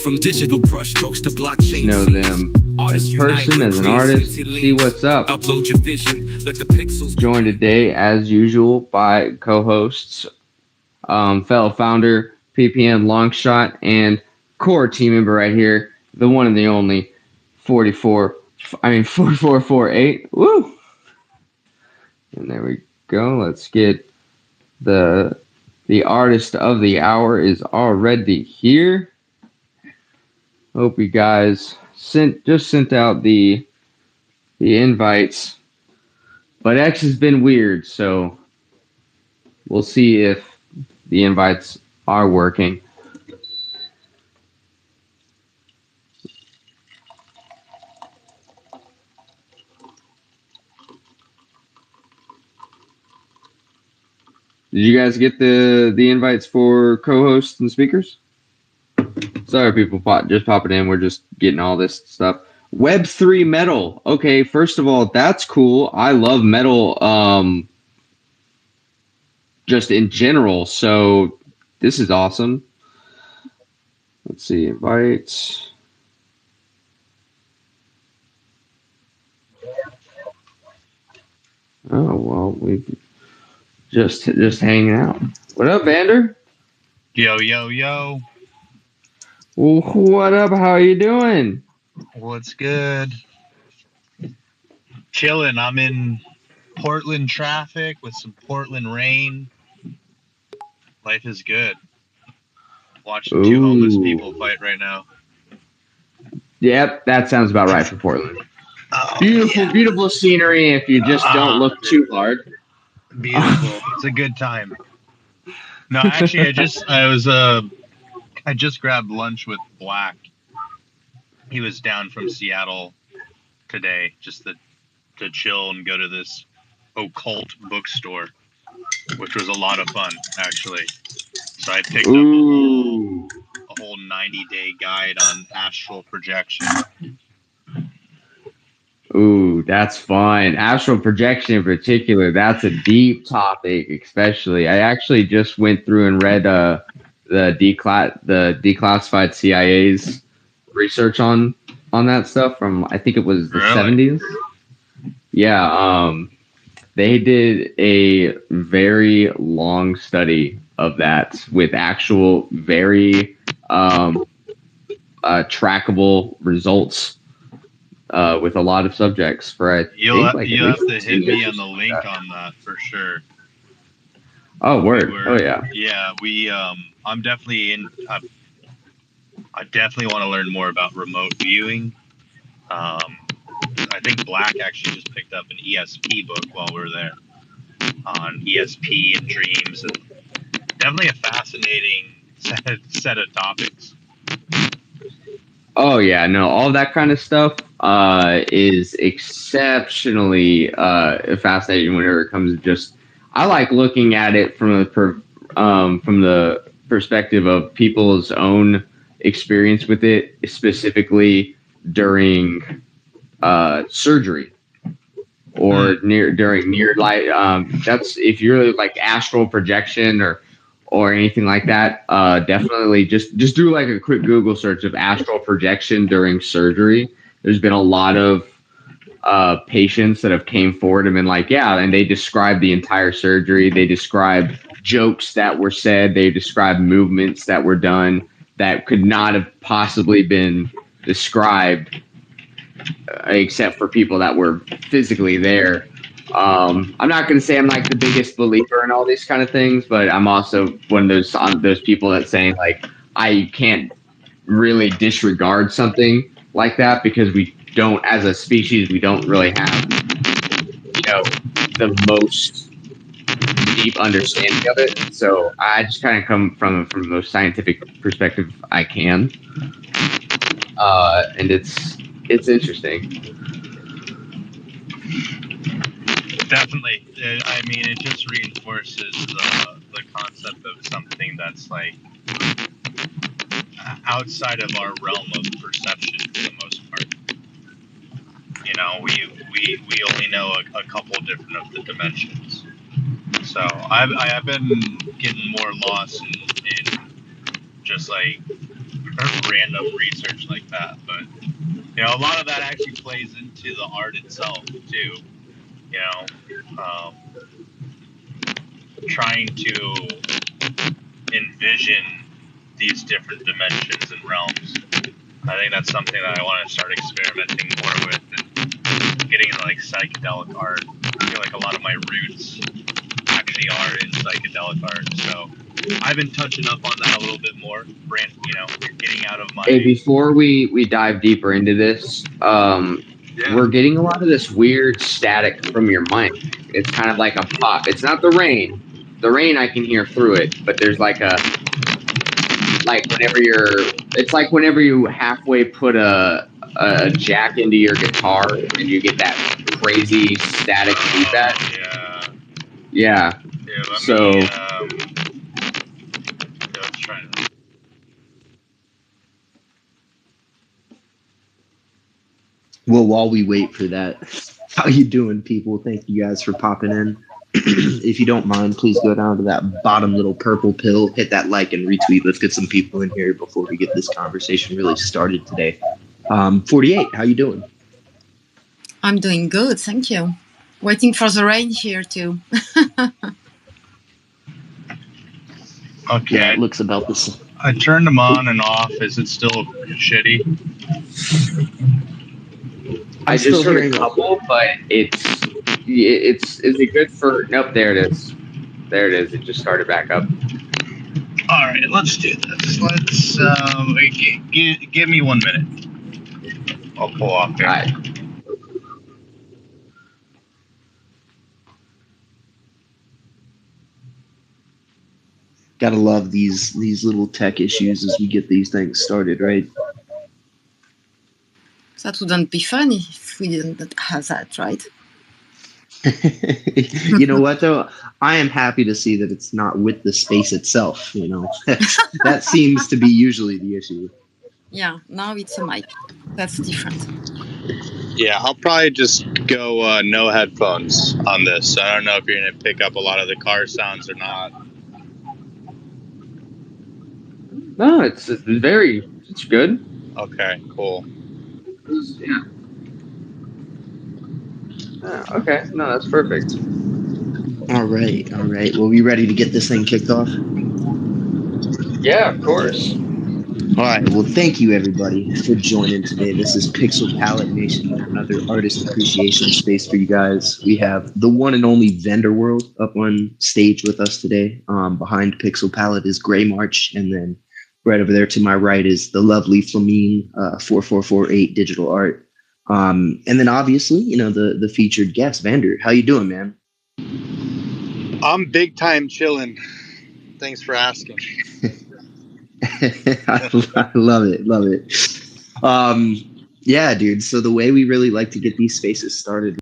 From digital brush strokes to blockchain. Know them as person, as an artist. See what's up. Upload your vision. Let the pixels. Joined today, as usual, by co-hosts, fellow founder, PPN Longshot, and core team member right here, the one and the only 4448. Woo! And there we go. Let's get the artist of the hour is already here. Hope you guys just sent out the invites, but X has been weird, so we'll see if the invites are working. Did you guys get the invites for co-hosts and speakers? Sorry, people just popping in. We're just getting all this stuff. Web3 metal. Okay, first of all, that's cool. I love metal just in general, so this is awesome. Let's see, invites. Oh, well, we've just hanging out. What up, Vander? Yo, yo, yo. What up? How are you doing? What's good? Chilling. I'm in Portland traffic with some Portland rain. Life is good. Watching two homeless people fight right now. Yep, that sounds about right for Portland. Oh, beautiful, yeah. Beautiful scenery if you just don't look too hard. Beautiful. It's a good time. No, actually, I just grabbed lunch with Black. He was down from Seattle today just to chill and go to this occult bookstore, which was a lot of fun, actually. So I picked up a whole 90-day guide on astral projection. Ooh, that's fun. Astral projection in particular, that's a deep topic, especially. I actually just went through and read the declassified CIA's research on that stuff from, I think it was the 70s. Yeah, they did a very long study of that with actual very trackable results with a lot of subjects for you'll have to hit me on the link on that for sure. Oh, word. Oh, yeah. Yeah, I'm definitely in. I definitely want to learn more about remote viewing. I think Black actually just picked up an ESP book while we were there on ESP and dreams, and definitely a fascinating set of topics. Oh yeah, no, all that kind of stuff is exceptionally fascinating whenever it comes to just. I like looking at it from the perspective of people's own experience with it, specifically during surgery or during near light. That's if you're like astral projection or anything like that. Definitely just do like a quick Google search of astral projection during surgery. There's been a lot of patients that have came forward and been like, yeah, and they described the entire surgery. They described jokes that were said. They described movements that were done that could not have possibly been described except for people that were physically there. I'm not going to say I'm like the biggest believer in all these kind of things, but I'm also one of those people that saying like I can't really disregard something like that because we don't, as a species, we don't really have, the most deep understanding of it. So I just kind of come from the most scientific perspective I can, and it's interesting. Definitely. I mean, it just reinforces the concept of something that's like outside of our realm of perception for the most part. We only know a couple different of the dimensions. So I've been getting more lost in just like random research like that. But a lot of that actually plays into the art itself too. You know, trying to envision these different dimensions and realms. I think that's something that I want to start experimenting more with and getting into like psychedelic art. I feel like a lot of my roots actually are in psychedelic art. So I've been touching up on that a little bit more, getting out of my. Hey, before we dive deeper into this, we're getting a lot of this weird static from your mic. It's kind of like a pop. It's not the rain. The rain I can hear through it, but there's like it's like whenever you halfway put a jack into your guitar and you get that crazy static feedback. Yeah. So. Let's try to. Well, while we wait for that, how you doing, people? Thank you guys for popping in. If you don't mind, please go down to that bottom little purple pill, hit that like and retweet. Let's get some people in here before we get this conversation really started today. 48, how you doing? I'm doing good, thank you. Waiting for the rain here too. Okay. Yeah, it looks about this. I turned them on and off. Is it still shitty? I just heard a couple, but is it good for? Nope, there it is. There it is. It just started back up. All right, let's do this. Let's give me 1 minute. I'll pull off there. All right. Gotta love these little tech issues as we get these things started, right? That wouldn't be funny if we didn't have that, right? You know what, though? I am happy to see that it's not with the space itself, That seems to be usually the issue. Yeah, now it's a mic. That's different. Yeah, I'll probably just go no headphones on this. I don't know if you're going to pick up a lot of the car sounds or not. No, it's good. Okay, cool. Yeah. Okay. No, that's perfect. All right. Well, we ready to get this thing kicked off? Yeah, of course. All right. Well, thank you, everybody, for joining today. This is Pixel Palette Nation, another artist appreciation space for you guys. We have the one and only VnderWorld up on stage with us today. Behind Pixel Palette is Gray March, and then right over there to my right is the lovely Flamine 4448 Digital Art. And then obviously, the featured guest, Vander. How you doing, man? I'm big time chilling. Thanks for asking. I love it. Yeah, dude. So the way we really like to get these spaces started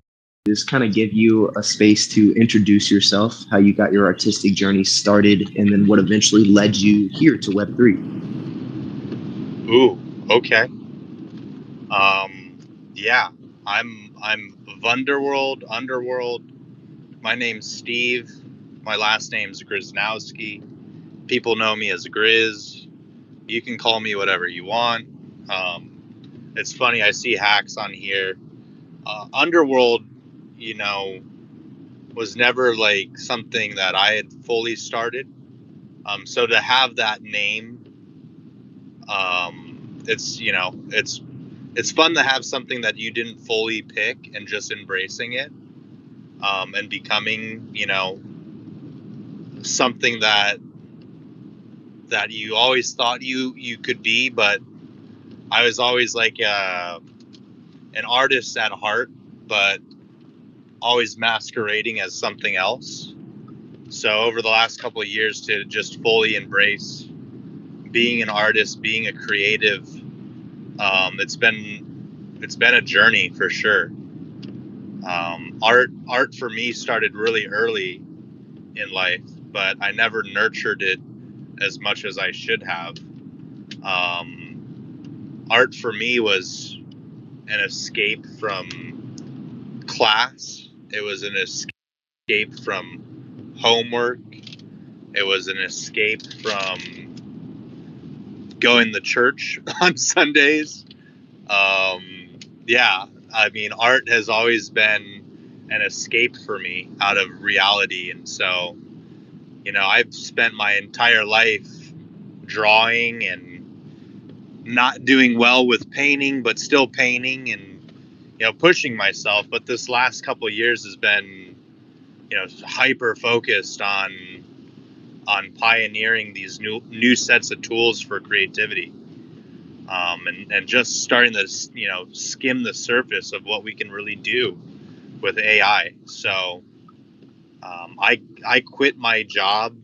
is kind of give you a space to introduce yourself, how you got your artistic journey started, and then what eventually led you here to Web3. Ooh, okay. Yeah, I'm VnderWorld, Underworld. My name's Steve. My last name's Griznowski. People know me as Grizz. You can call me whatever you want. It's funny, I see hacks on here. Underworld, was never like something that I had fully started. So to have that name, it's fun to have something that you didn't fully pick and just embracing it, and becoming, something that you always thought you could be. But I was always like an artist at heart, but always masquerading as something else. So over the last couple of years, to just fully embrace being an artist, being a creative, it's been a journey for sure. Art for me started really early in life, but I never nurtured it as much as I should have. Art for me was an escape from class. It was an escape from homework. It was an escape from going to church on Sundays. Yeah, I mean, art has always been an escape for me out of reality. And so, I've spent my entire life drawing and not doing well with painting, but still painting and, pushing myself. But this last couple of years has been, hyper focused on pioneering these new sets of tools for creativity. And just starting to, skim the surface of what we can really do with AI. So I quit my job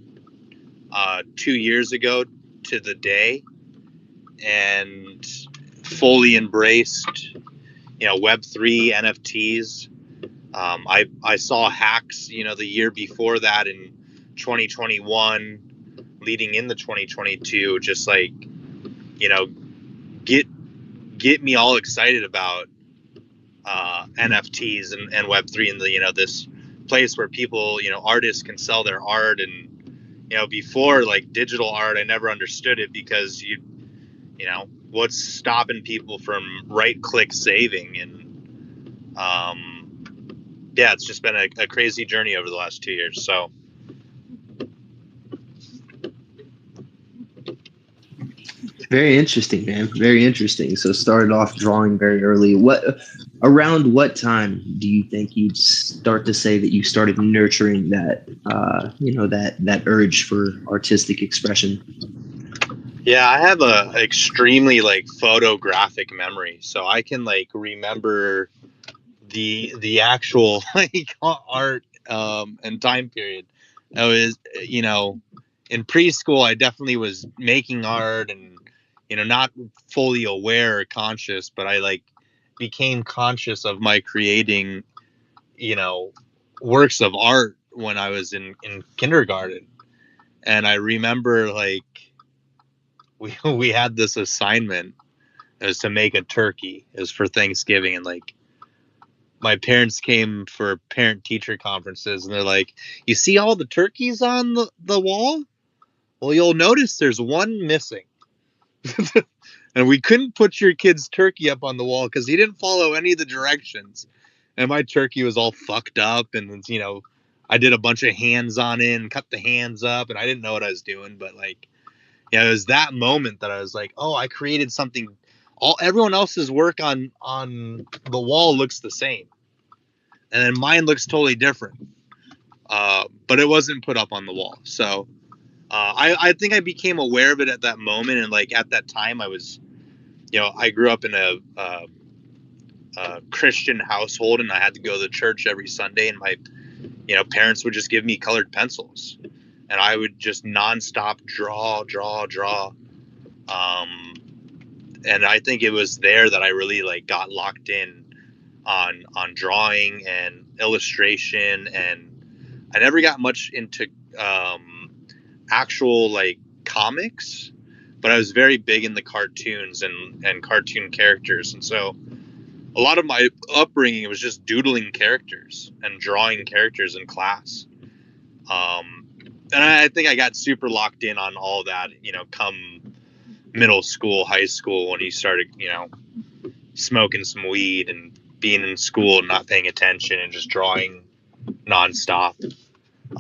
2 years ago to the day and fully embraced, Web3 NFTs. I saw hacks, the year before that in 2021, leading into 2022, just like, get me all excited about NFTs and Web3 and the this place where people, artists can sell their art. And before, like, digital art, I never understood it because what's stopping people from right click saving. And yeah, it's just been a crazy journey over the last 2 years. So Very interesting, man. Very interesting. So started off drawing very early. Around what time do you think you'd start to say that you started nurturing that, that urge for artistic expression? yeah, I have a extremely like photographic memory, so I can like remember the actual like art and time period. I was, in preschool, I definitely was making art and, not fully aware or conscious, but I like became conscious of my creating, works of art when I was in kindergarten. And I remember like we had this assignment. It was to make a turkey. It was for Thanksgiving, and like my parents came for parent teacher conferences, and they're like, you see all the turkeys on the wall? Well, you'll notice there's one missing. And we couldn't put your kid's turkey up on the wall because he didn't follow any of the directions. And my turkey was all fucked up. And, I did a bunch of hands on it and cut the hands up. And I didn't know what I was doing. But, like, it was that moment that I was like, oh, I created something. Everyone else's work on the wall looks the same. And then mine looks totally different. But it wasn't put up on the wall. So I think I became aware of it at that moment. And like at that time I was, I grew up in a Christian household, and I had to go to church every Sunday, and my, parents would just give me colored pencils, and I would just nonstop draw. And I think it was there that I really like got locked in on drawing and illustration. And I never got much into actual like comics, but I was very big in the cartoons and cartoon characters. And so a lot of my upbringing was just doodling characters and drawing characters in class. And I think I got super locked in on all that, come middle school, high school, when he started, smoking some weed and being in school and not paying attention and just drawing nonstop.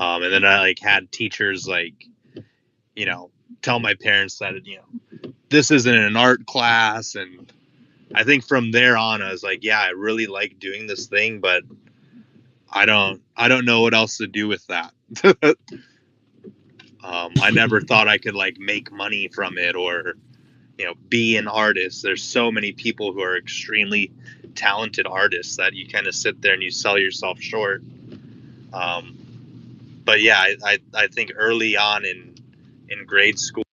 And then I like had teachers like, tell my parents that, this isn't an art class. And I think from there on, I was like, yeah, I really like doing this thing, but I don't know what else to do with that. I never thought I could like make money from it or, be an artist. There's so many people who are extremely talented artists that you kind of sit there and you sell yourself short. But yeah, I think early on in grade school,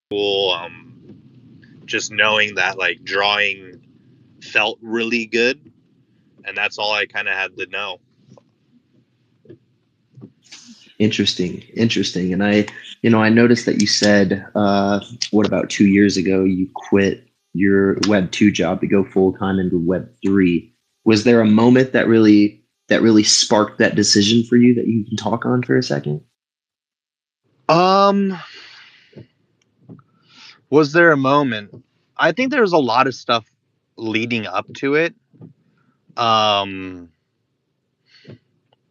just knowing that like drawing felt really good, and that's all I kind of had to know. Interesting. And I noticed that you said, what, about 2 years ago, you quit your Web 2 job to go full time into Web 3. Was there a moment that really sparked that decision for you that you can talk on for a second? Was there a moment? I think there was a lot of stuff leading up to it.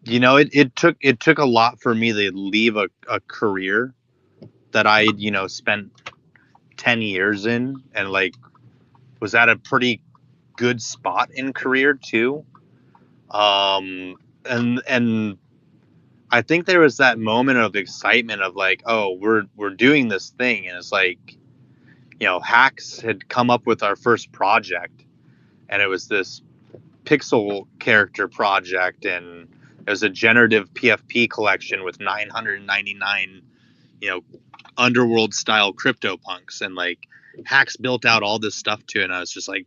It took a lot for me to leave a career that I spent 10 years in, and like was at a pretty good spot in career too. And I think there was that moment of excitement of like, oh, we're doing this thing, and it's like, Hacks had come up with our first project, and it was this pixel character project, and it was a generative PFP collection with 999, underworld style CryptoPunks, and like Hacks built out all this stuff to it, and I was just like,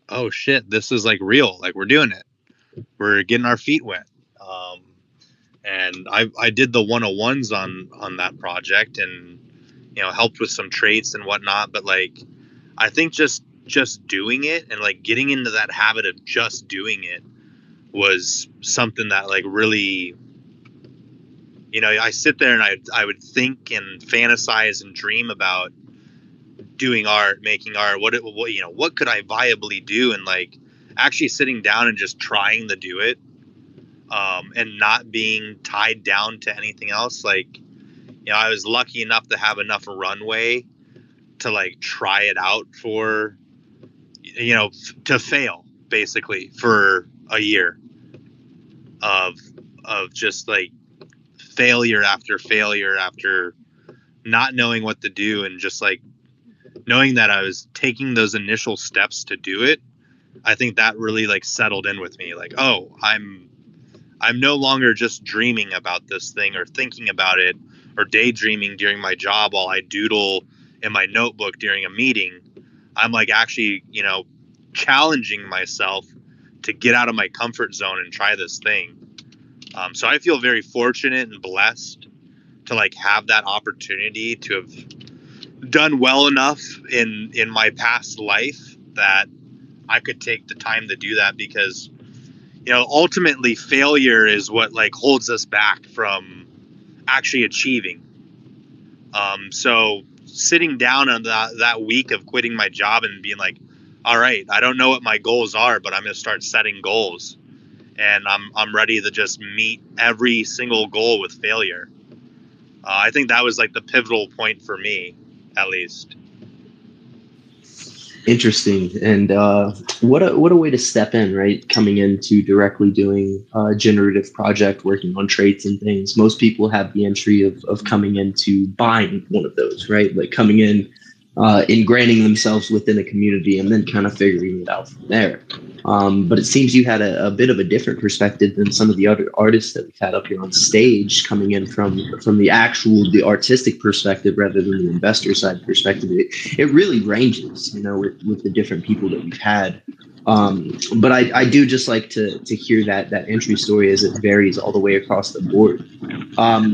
oh shit, this is like real, like we're doing it, we're getting our feet wet. And I did the 101s on that project, and helped with some traits and whatnot, but like I think just doing it and like getting into that habit of just doing it was something that like really, I sit there and I would think and fantasize and dream about doing art, making art, what could I viably do, and like actually sitting down and just trying to do it, and not being tied down to anything else. Like, I was lucky enough to have enough runway to like try it out for, to fail basically for a year of just like failure after not knowing what to do, and just like knowing that I was taking those initial steps to do it. I think that really like settled in with me, like, oh, I'm no longer just dreaming about this thing or thinking about it or daydreaming during my job while I doodle in my notebook during a meeting. I'm like actually, challenging myself to get out of my comfort zone and try this thing. So I feel very fortunate and blessed to like have that opportunity to have done well enough in my past life that I could take the time to do that, because ultimately failure is what like holds us back from actually achieving. So sitting down on that week of quitting my job and being like, all right, I don't know what my goals are, but I'm going to start setting goals, and I'm ready to just meet every single goal with failure. I think that was like the pivotal point for me, at least. Interesting. And what a way to step in, right? Coming into directly doing a generative project, working on traits and things. Most people have the entry of coming into buying one of those, right? Like coming in, ingraining themselves within a community and then kind of figuring it out from there. But it seems you had a bit of a different perspective than some of the other artists that we've had up here on stage, coming in from the artistic perspective rather than the investor side perspective. It really ranges, with the different people that we've had. But I do just like to hear that entry story, as it varies all the way across the board.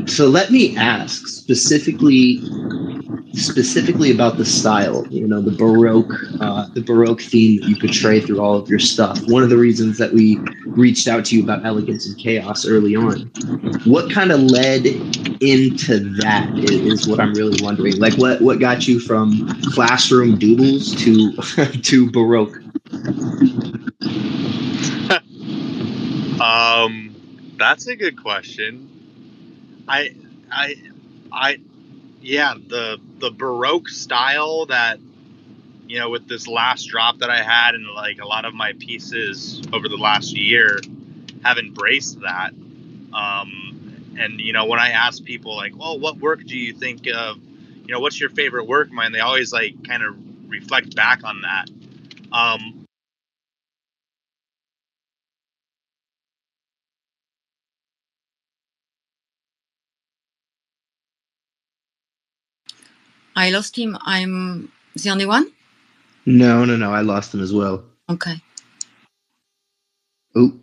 So let me ask specifically about the style, the Baroque theme that you portray through all of your stuff. One of the reasons that we reached out to you about Elegance and Chaos early on, what kind of led into that is what I'm really wondering. Like what got you from classroom doodles to Baroque? That's a good question. Yeah, the Baroque style that, with this last drop that I had, and like a lot of my pieces over the last year have embraced that. And when I ask people like, well, what work do you think of, what's your favorite work of mine? They always like kind of reflect back on that. I lost him. I'm the only one? No. I lost him as well. Okay. Oh.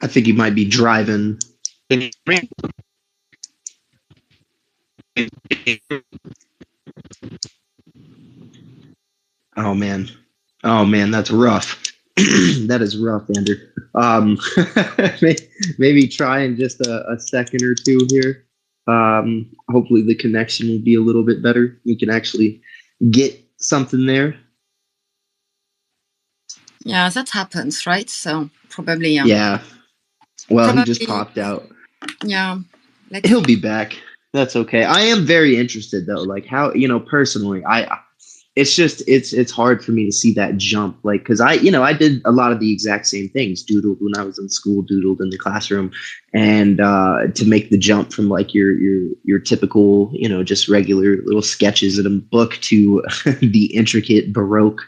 I think he might be driving. Can you hear me? Oh man, that's rough. That is rough, Vander. Maybe try in just a second or two here. Hopefully the connection will be a little bit better. We can actually get something there. Yeah, that happens, right? So probably, Yeah. Well, he just probably, popped out. yeah. Let's He'll see. be back. That's okay. I am very interested though. Like how, personally, it's hard for me to see that jump. Like, cause I did a lot of the exact same things, doodled when I was in school, doodled in the classroom. And to make the jump from like your typical, just regular little sketches in a book to the intricate Baroque,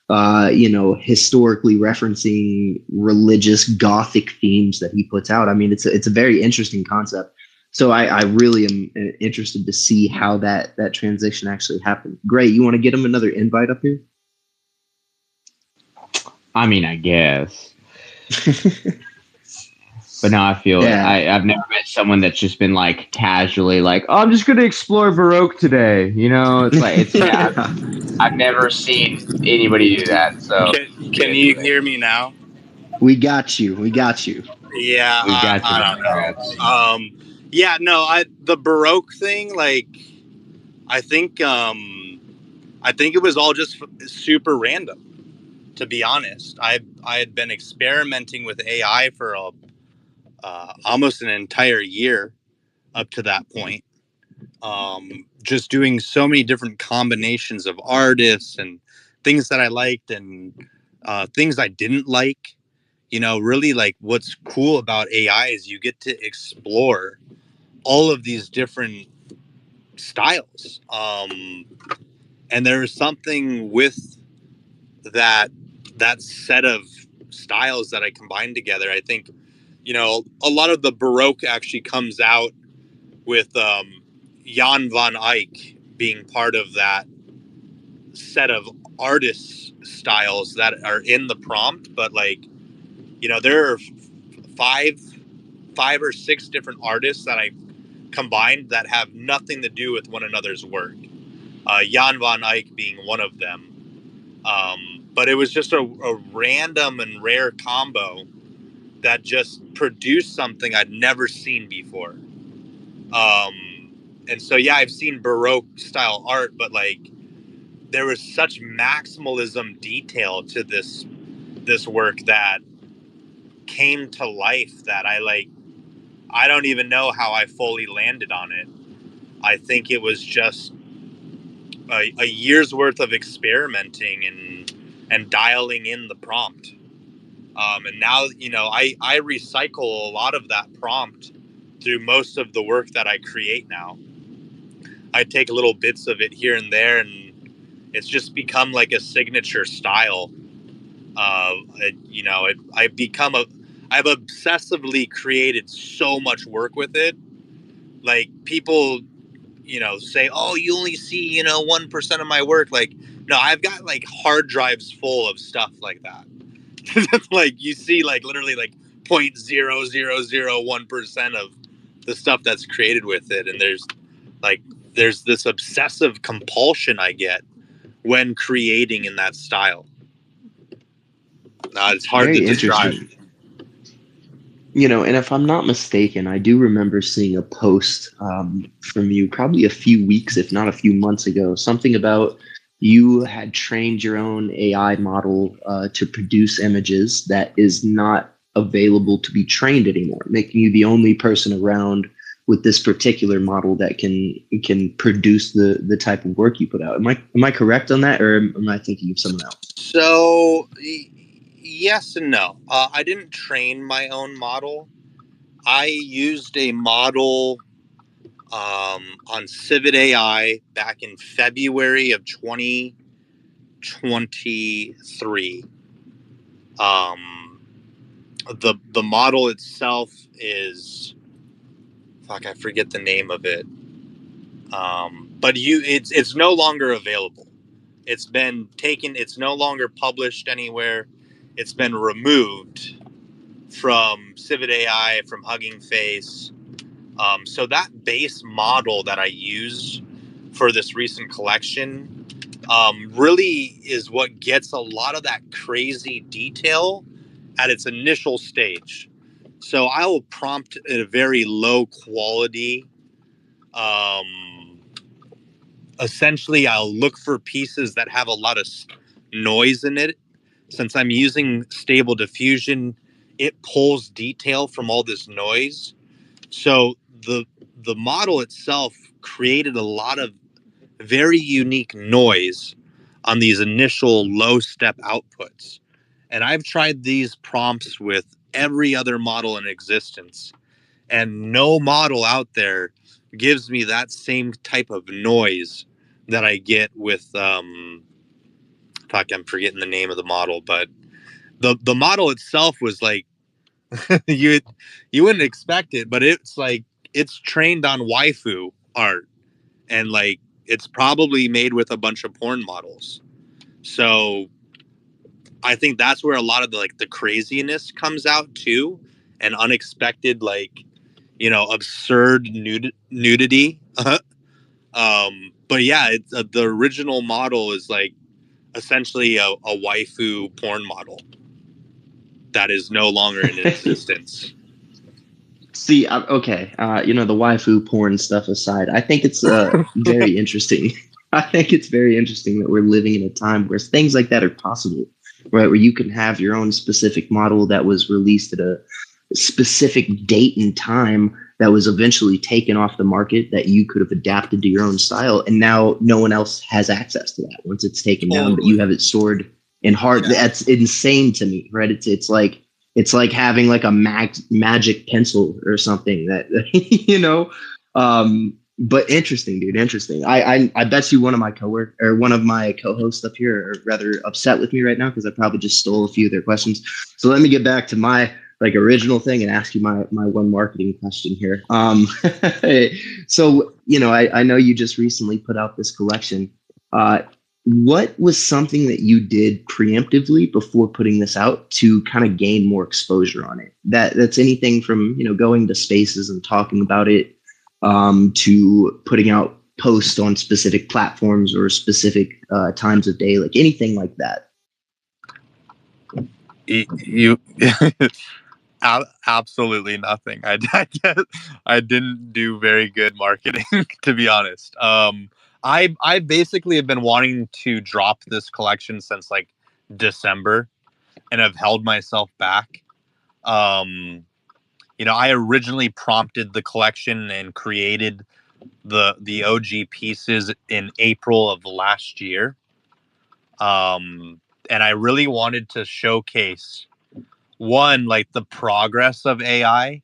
historically referencing religious Gothic themes that he puts out. I mean, it's a very interesting concept. So I really am interested to see how that transition actually happened. Great, you want to get him another invite up here? I mean, I guess. But no, I feel it. Yeah. I've never met someone that's just been like casually like, oh, I'm just going to explore Baroque today. It's like, I've never seen anybody do that. So Can you hear me now? We got you. We got you. Yeah, we got you, I my don't know. friends. Yeah, no, the Baroque thing, like, I think it was all just super random. To be honest, I had been experimenting with AI for almost an entire year up to that point. Just doing so many different combinations of artists and things that I liked and things I didn't like. Really, like, what's cool about AI is you get to explore all of these different styles. And there's something with that set of styles that I combined together. I think, a lot of the Baroque actually comes out with Jan van Eyck being part of that set of artist styles that are in the prompt. But like, there are five or six different artists that I combined that have nothing to do with one another's work. Jan van Eyck being one of them. But it was just a random and rare combo that just produced something I'd never seen before. And so, yeah, I've seen Baroque style art, but like, there was such maximalism detail to this work that came to life that I don't even know how I fully landed on it. I think it was just a year's worth of experimenting and dialing in the prompt. And now, I recycle a lot of that prompt through most of the work that I create now. I take little bits of it here and there, and it's just become like a signature style. I've obsessively created so much work with it. Like, people, say, oh, you only see, 1% of my work. Like, no, I've got like hard drives full of stuff like that. Like, you see like literally like 0.0001% of the stuff that's created with it. And there's this obsessive compulsion I get when creating in that style. It's hard Very to describe. interesting. And if I'm not mistaken, I do remember seeing a post from you probably a few weeks, if not a few months ago, something about you had trained your own AI model to produce images that is not available to be trained anymore, making you the only person around with this particular model that can produce the type of work you put out. Am I correct on that, or am I thinking of someone else? So, yes and no. I didn't train my own model. I used a model on Civet AI back in February of 2023. The model itself is, I forget the name of it. But it's no longer available. It's been taken. It's no longer published anywhere. It's been removed from Civet AI, from Hugging Face. So that base model that I used for this recent collection really is what gets a lot of that crazy detail at its initial stage. So I will prompt at a very low quality essentially I'll look for pieces that have a lot of noise in it. Since I'm using Stable Diffusion, it pulls detail from all this noise. So the model itself created a lot of very unique noise on these initial low step outputs. And I've tried these prompts with every other model in existence, and no model out there gives me that same type of noise that I get with fuck, I'm forgetting the name of the model, but the model itself was like you wouldn't expect it, but it's like it's trained on waifu art, and like it's probably made with a bunch of porn models. So I think that's where a lot of the craziness comes out too, and unexpected absurd nudity. But yeah, it's the original model is like essentially a waifu porn model that is no longer in existence. See, okay, the waifu porn stuff aside, I think it's very interesting. I think it's very interesting that we're living in a time where things like that are possible, right? Where you can have your own specific model that was released at a specific date and time that was eventually taken off the market that you could have adapted to your own style, and now no one else has access to that once it's taken down, but you have it stored in hard. Yeah. That's insane to me, right? It's like having like a magic pencil or something that but interesting, dude. Interesting. I bet you one of my co-hosts up here are rather upset with me right now because I probably just stole a few of their questions. So let me get back to my original thing and ask you my one marketing question here. So I know you just recently put out this collection. What was something that you did preemptively before putting this out to kind of gain more exposure on it? That's anything from going to spaces and talking about it, to putting out posts on specific platforms or specific times of day, like anything like that. You absolutely nothing. I didn't do very good marketing, to be honest. I basically have been wanting to drop this collection since like December, and have held myself back. I originally prompted the collection and created the OG pieces in April of last year. And I really wanted to showcase one, like the progress of AI,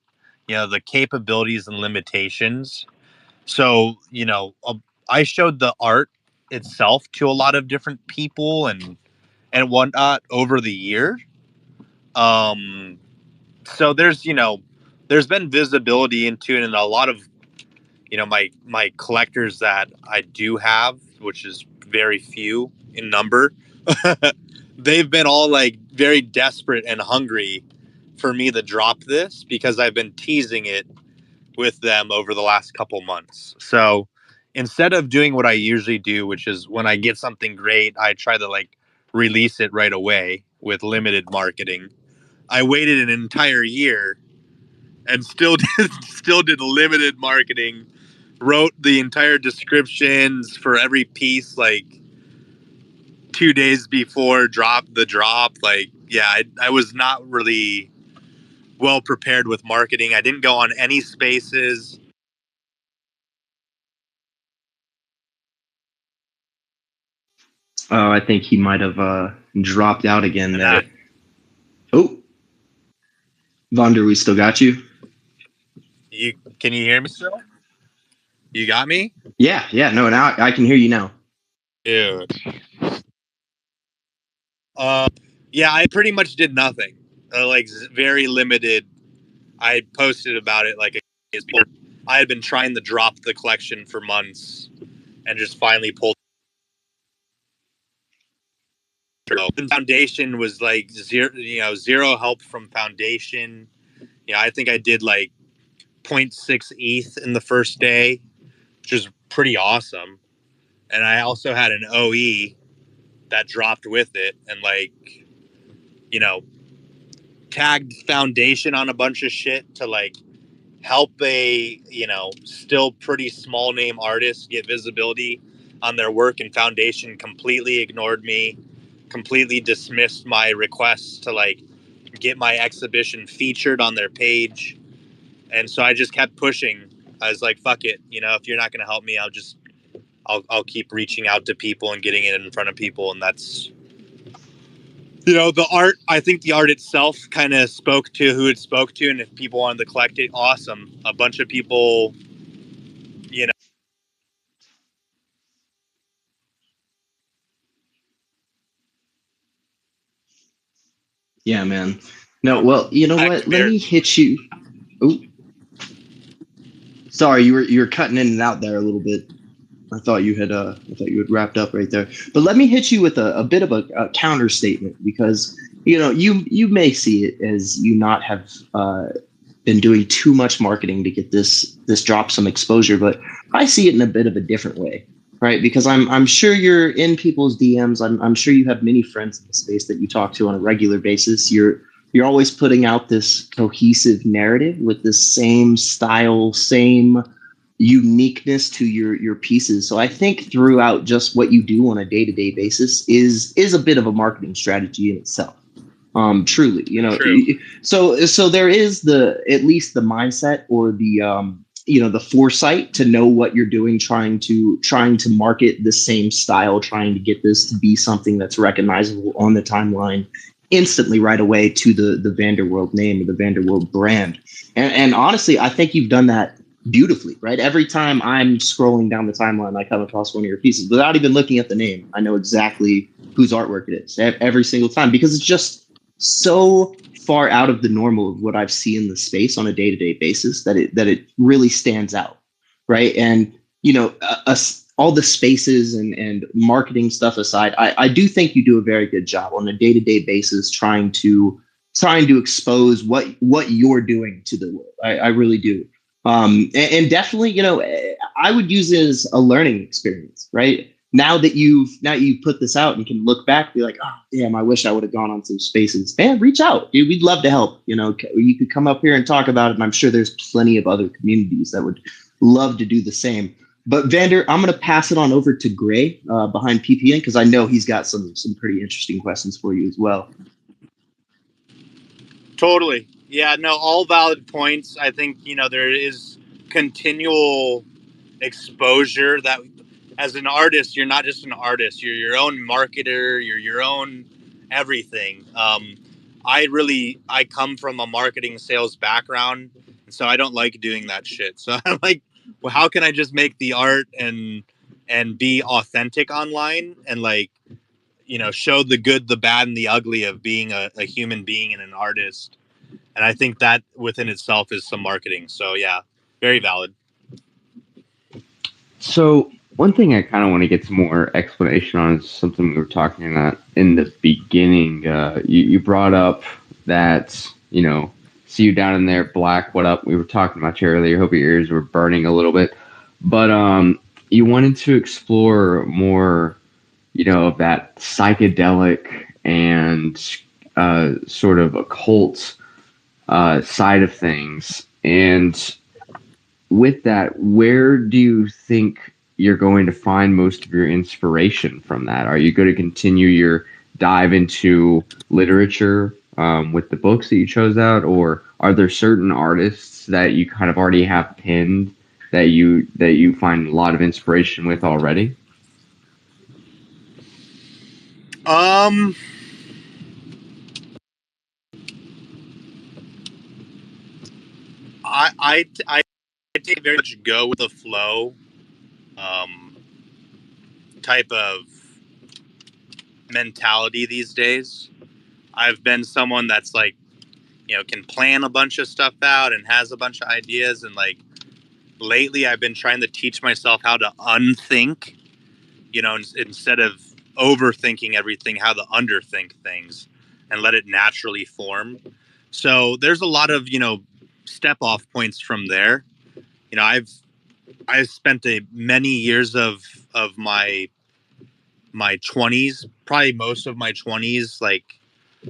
the capabilities and limitations. So, I showed the art itself to a lot of different people and whatnot over the year. So there's been visibility into it, and a lot of, my collectors that I do have, which is very few in number, they've been all like very desperate and hungry for me to drop this because I've been teasing it with them over the last couple months. So instead of doing what I usually do, which is when I get something great, I try to release it right away with limited marketing. I waited an entire year and still did limited marketing, wrote the entire descriptions for every piece 2 days before the drop. I was not really well prepared with marketing. I didn't go on any spaces. Oh, I think he might have dropped out again there. Oh, Vonder, we still got you. Can you hear me still? You got me? Yeah. No, now I can hear you now. Dude. Yeah, I pretty much did nothing. Very limited. I posted about it I had been trying to drop the collection for months and just finally pulled. The foundation was zero help from foundation. I think I did 0.6 ETH in the first day, which is pretty awesome. And I also had an OE that dropped with it, and tagged foundation on a bunch of shit to help a, still pretty small name artist get visibility on their work, and Foundation completely ignored me, completely dismissed my requests to like get my exhibition featured on their page. And so I just kept pushing. I was like, fuck it. If you're not going to help me, I'll keep reaching out to people and getting it in front of people. And that's, the art, I think the art itself kind of spoke to who it spoke to. And if people wanted to collect it, awesome. A bunch of people, Yeah, man. No, well, you know what? Let me hit you. Oh, sorry, you were cutting in and out there a little bit. I thought you had wrapped up right there. But let me hit you with a bit of a counter statement, because you may see it as you not have been doing too much marketing to get this drop some exposure, but I see it in a bit of a different way, right? Because I'm sure you're in people's DMs. I'm sure you have many friends in the space that you talk to on a regular basis. You're always putting out this cohesive narrative with the same style, same uniqueness to your pieces. So I think throughout just what you do on a day-to-day basis is a bit of a marketing strategy in itself. Truly, True. So there is at least the mindset, or the foresight to know what you're doing, trying to market the same style, trying to get this to be something that's recognizable on the timeline instantly right away to the VnderWorld name or the VnderWorld brand. And honestly, I think you've done that beautifully, right? Every time I'm scrolling down the timeline, I come across one of your pieces without even looking at the name. I know exactly whose artwork it is every single time, because it's just so far out of the normal of what I've seen in the space on a day-to-day basis that it really stands out, right? And all the spaces and marketing stuff aside, I do think you do a very good job on a day-to-day basis trying to expose what you're doing to the world. I really do. And definitely, I would use it as a learning experience, right? Now that you've put this out and can look back, be like, oh damn, I wish I would have gone on some spaces. Man, reach out, dude. We'd love to help. You could come up here and talk about it, and I'm sure there's plenty of other communities that would love to do the same. But Vander, I'm going to pass it on over to Gray behind PPN, because I know he's got some pretty interesting questions for you as well. Totally. Yeah, no, all valid points. I think, there is continual exposure that as an artist, you're not just an artist, you're your own marketer, you're your own everything. I come from a marketing sales background, so I don't like doing that shit. So I'm like, well, how can I just make the art and be authentic online, and like, show the good, the bad, and the ugly of being a human being and an artist. And I think that within itself is some marketing. So yeah, very valid. So one thing I kind of want to get some more explanation on is something we were talking about in the beginning. You brought up that, see you down in there, Black, what up? We were talking about you earlier. Hope your ears were burning a little bit. But you wanted to explore more, of that psychedelic and sort of occult side of things. And with that, where do you think you're going to find most of your inspiration from that? Are you going to continue your dive into literature with the books that you chose out, or are there certain artists that you kind of already have pinned that you find a lot of inspiration with already? I take very much go with the flow type of mentality these days. I've been someone that's like, can plan a bunch of stuff out and has a bunch of ideas. And like lately I've been trying to teach myself how to unthink, instead of overthinking everything, how to underthink things and let it naturally form. So there's a lot of, step off points from there. I've spent many years of my 20s, probably most of my 20s, like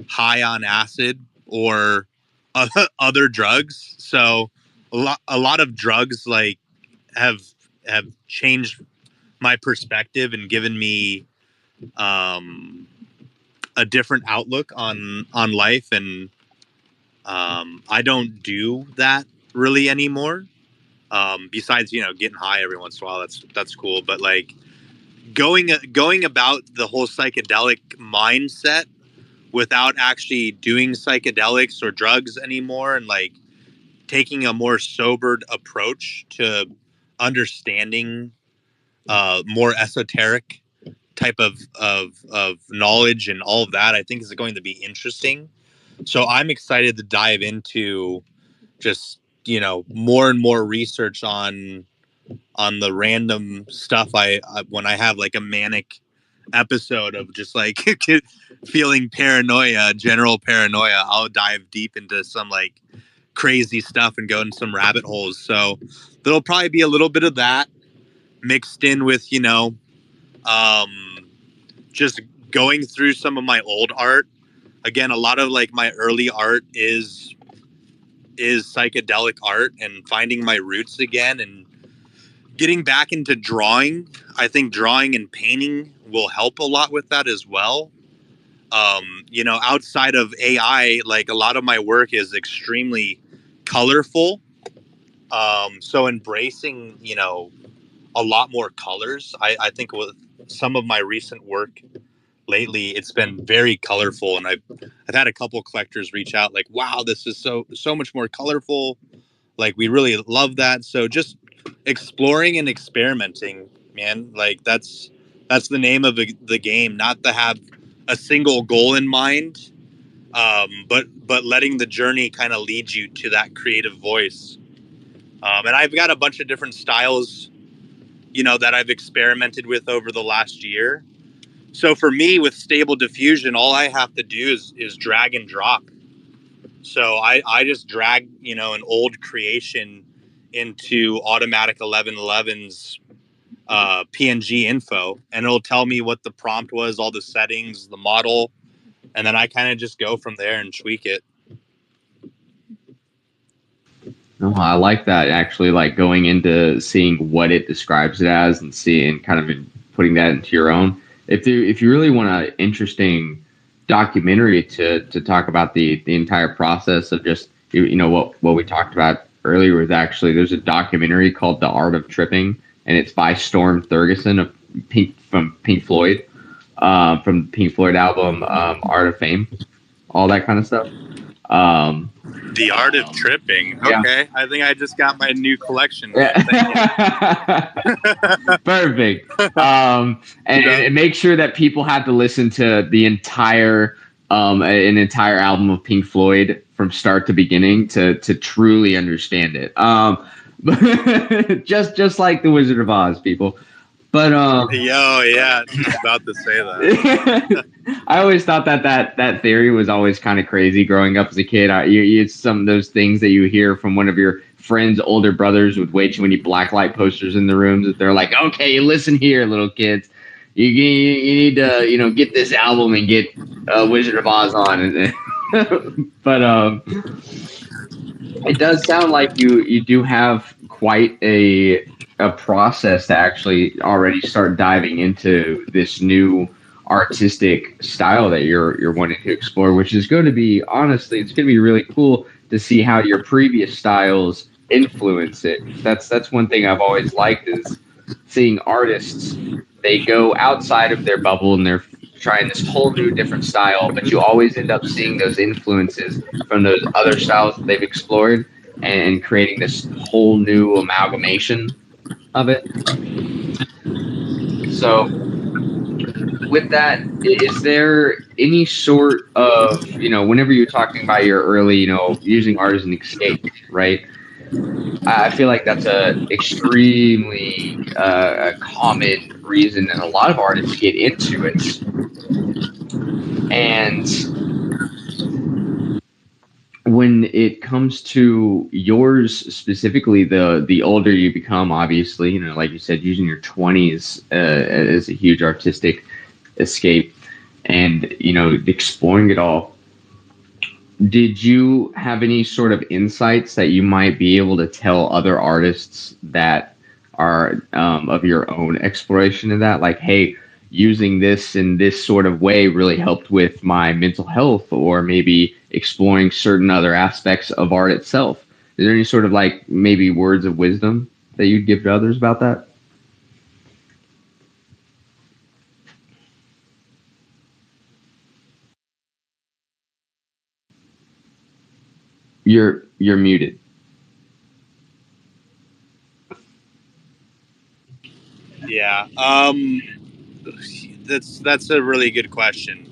high on acid or other drugs. So lot of drugs like have changed my perspective and given me a different outlook on life, and I don't do that really anymore. Besides, getting high every once in a while, that's cool. But like going about the whole psychedelic mindset without actually doing psychedelics or drugs anymore, and like taking a more sobered approach to understanding more esoteric type of knowledge and all of that, I think is going to be interesting. So I'm excited to dive into just more and more research on the random stuff. I when I have like a manic episode of just like feeling general paranoia, I'll dive deep into some like crazy stuff and go in some rabbit holes. So there'll probably be a little bit of that mixed in with just going through some of my old art. Again, a lot of like my early art is psychedelic art, and finding my roots again and getting back into drawing. I think drawing and painting will help a lot with that as well. Outside of AI, like a lot of my work is extremely colorful. So embracing, a lot more colors. I think with some of my recent work lately, it's been very colorful, and I've had a couple collectors reach out like, wow, this is so much more colorful. Like, we really love that. So just exploring and experimenting, man. Like that's the name of the game. Not to have a single goal in mind, but letting the journey kind of lead you to that creative voice. And I've got a bunch of different styles, that I've experimented with over the last year. So for me, with Stable Diffusion, all I have to do is drag and drop. So I just drag, an old creation into Automatic 1111's PNG info, and it'll tell me what the prompt was, all the settings, the model, and then I kind of just go from there and tweak it. No, I like that, actually, like going into seeing what it describes it as and seeing kind of putting that into your own. If you really want an interesting documentary to talk about the entire process of just what we talked about earlier, was actually there's a documentary called The Art of Tripping, and it's by Storm Thurgeson of from Pink Floyd, from the Pink Floyd album Art of Fame, all that kind of stuff. The Art of Tripping. Okay, yeah. I think I just got my new collection. Yeah. Perfect. And make sure that people have to listen to the entire an entire album of Pink Floyd from start to beginning to truly understand it. Just like the Wizard of Oz, people. But yeah, just about to say that. I always thought that theory was always kind of crazy growing up as a kid. It's some of those things that you hear from one of your friends' older brothers with way too many blacklight posters in the rooms that they're like, okay, listen here, little kids, you need to get this album and get Wizard of Oz on. But it does sound like you do have quite a process to actually already start diving into this new artistic style that you're wanting to explore, which is going to be, honestly, it's going to be really cool to see how your previous styles influence it. That's one thing I've always liked, is seeing artists, they go outside of their bubble and they're trying this whole new different style, but you always end up seeing those influences from those other styles that they've explored and creating this whole new amalgamation of it. So with that, is there any sort of, whenever you're talking about your early, using art as an escape, right? I feel like that's a extremely common reason, and a lot of artists get into it. And when it comes to yours specifically, the older you become, obviously, like you said, using your 20s as a huge artistic escape, and exploring it all. Did you have any sort of insights that you might be able to tell other artists that are of your own exploration of that? Like, hey, using this in this sort of way really helped with my mental health, or maybe exploring certain other aspects of art itself. Is there any sort of like maybe words of wisdom that you'd give to others about that? You're muted. Yeah. That's a really good question.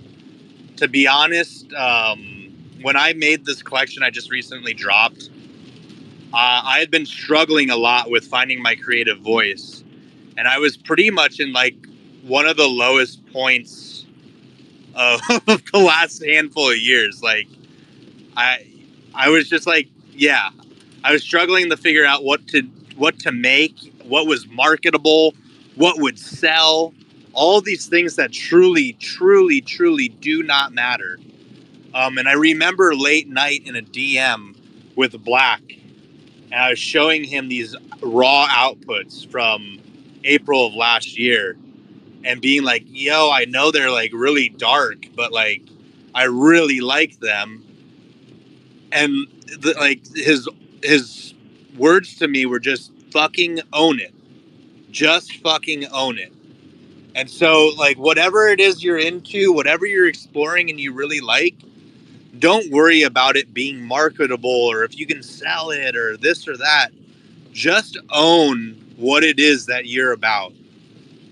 To be honest, when I made this collection I just recently dropped, I had been struggling a lot with finding my creative voice, and I was pretty much in like one of the lowest points of the last handful of years. Like I, I was just like, yeah, I was struggling to figure out what to make, what was marketable, what would sell, all these things that truly, truly, truly do not matter. And I remember late night in a DM with Black, and I was showing him these raw outputs from April of last year, and being like, "Yo, I know they're like really dark, but like, I really like them." And like his words to me were just fucking own it, just fucking own it. And so, like, whatever it is you're into, whatever you're exploring and you really like, don't worry about it being marketable or if you can sell it or this or that. Just own what it is that you're about.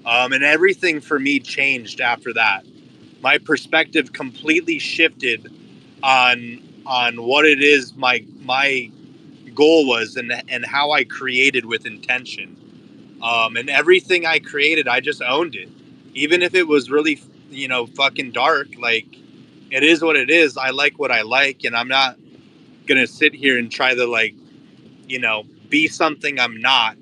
And everything for me changed after that. My perspective completely shifted on what it is my goal was, and how I created with intention. And everything I created, I just owned it, even if it was really fucking dark. Like, it is what it is. I like what I like, and I'm not gonna sit here and try to like be something I'm not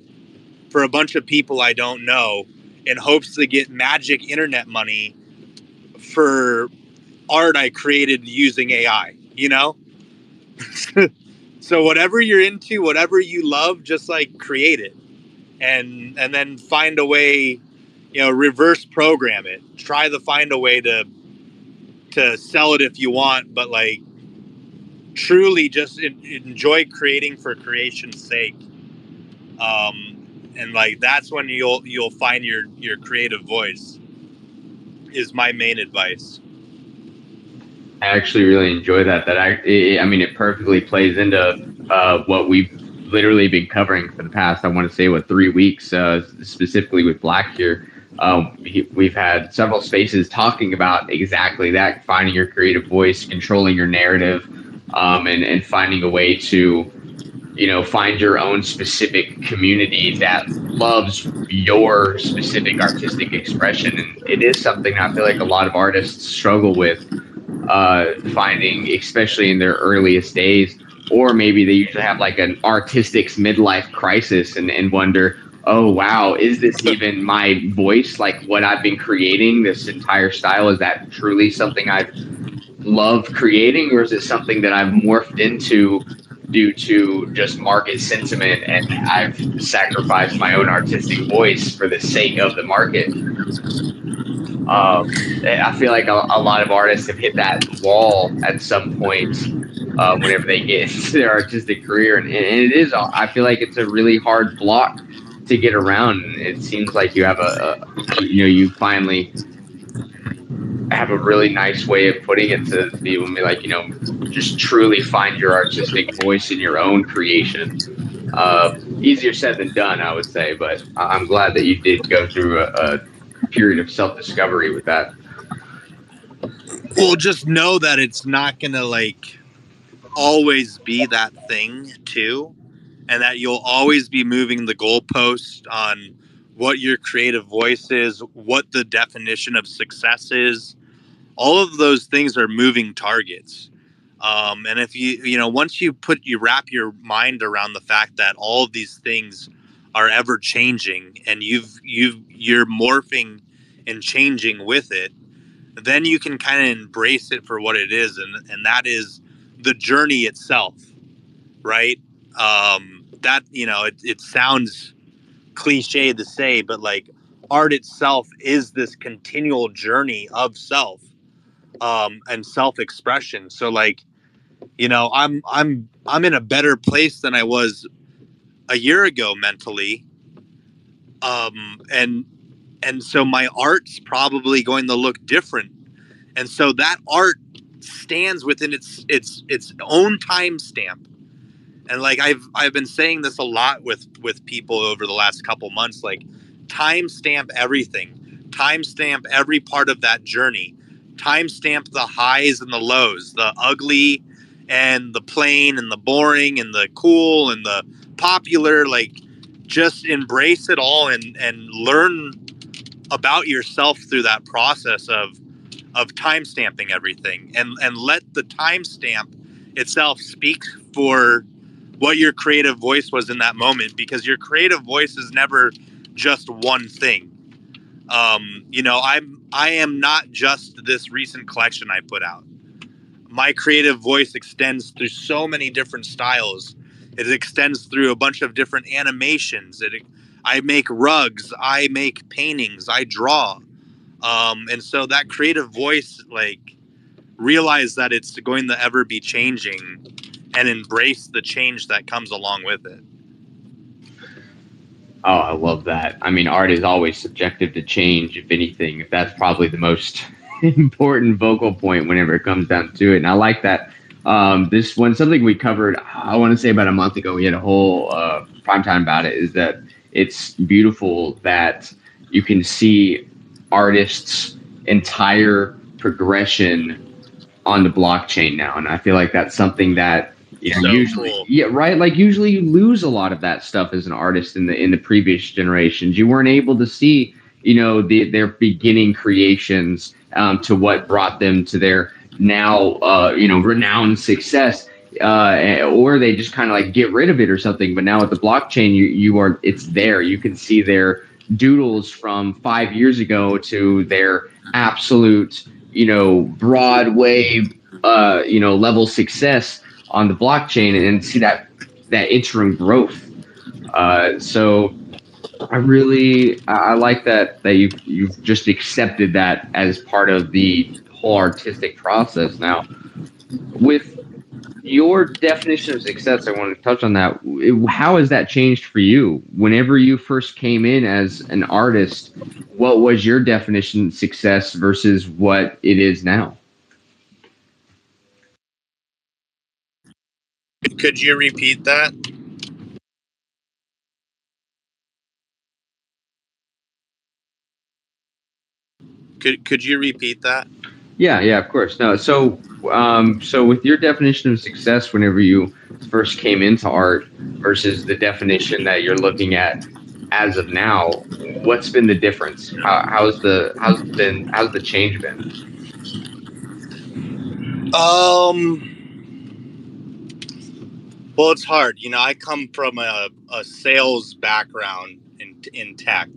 for a bunch of people I don't know in hopes to get magic internet money for art I created using AI, you know? So whatever you're into, whatever you love, just like create it, and then find a way, reverse program it. Try to find a way to sell it if you want, but like truly just enjoy creating for creation's sake. And like that's when you'll find your creative voice, is my main advice. I actually really enjoy that. I mean, it perfectly plays into what we've literally been covering for the past, I want to say, 3 weeks, specifically with Black here. We've had several spaces talking about exactly that: finding your creative voice, controlling your narrative, and finding a way to, find your own specific community that loves your specific artistic expression. And it is something I feel like a lot of artists struggle with, finding, especially in their earliest days, or maybe they usually have like an artistic midlife crisis, and wonder, oh wow, is this even my voice? Like what I've been creating, this entire style, is that truly something I've loved creating, or is it something that I've morphed into due to just market sentiment, and I've sacrificed my own artistic voice for the sake of the market? I feel like a lot of artists have hit that wall at some point, whenever they get into their artistic career, and it is. I feel like it's a really hard block to get around. And it seems like you have you finally have a really nice way of putting it to be able to be like, just truly find your artistic voice in your own creation. Easier said than done, I would say, but I'm glad that you did go through a period of self-discovery with that. Well, just know that it's not gonna like always be that thing too, and that you'll always be moving the goalpost on what your creative voice is, what the definition of success is. All of those things are moving targets. And if once you wrap your mind around the fact that all of these things are ever changing, and you're morphing and changing with it, then you can kind of embrace it for what it is, and that is the journey itself, right? That, you know, it sounds cliche to say, but like art itself is this continual journey of self, and self-expression. So like, you know, I'm in a better place than I was a year ago mentally. And so my art's probably going to look different. And so that art stands within its own timestamp. And like I've been saying this a lot with people over the last couple months, like timestamp everything. Timestamp every part of that journey. Timestamp the highs and the lows, the ugly and the plain and the boring and the cool and the popular. Like just embrace it all and learn about yourself through that process of timestamping everything, and let the timestamp itself speak for what your creative voice was in that moment, because your creative voice is never just one thing. You know, I am not just this recent collection I put out. My creative voice extends through so many different styles. It extends through a bunch of different animations. I make rugs, I make paintings, I draw. And so that creative voice, like, realize that it's going to ever be changing and embrace the change that comes along with it. Oh, I love that. I mean, art is always subjective to change, if anything. That's probably the most important vocal point whenever it comes down to it. And I like that. This one, something we covered, I want to say about a month ago, we had a whole prime time about it, is that it's beautiful that you can see artists' entire progression on the blockchain now. And I feel like that's something that, you know, So usually, cool. yeah, right. Like usually you lose a lot of that stuff as an artist in the previous generations. You weren't able to see, you know, their beginning creations, to what brought them to their now, you know, renowned success, or they just kind of like get rid of it or something. But now with the blockchain, it's there. You can see their doodles from 5 years ago to their absolute, you know, Broadway, you know, level success on the blockchain, and see that interim growth. So I like that you've just accepted that as part of the whole artistic process. Now, with your definition of success, I want to touch on that. How has that changed for you? Whenever you first came in as an artist, what was your definition of success versus what it is now? Could you repeat that? Could you repeat that? Yeah, yeah, of course. No, so with your definition of success, whenever you first came into art versus the definition that you're looking at as of now, what's been the difference? How's the change been? Well, it's hard. You know, I come from a sales background in tech.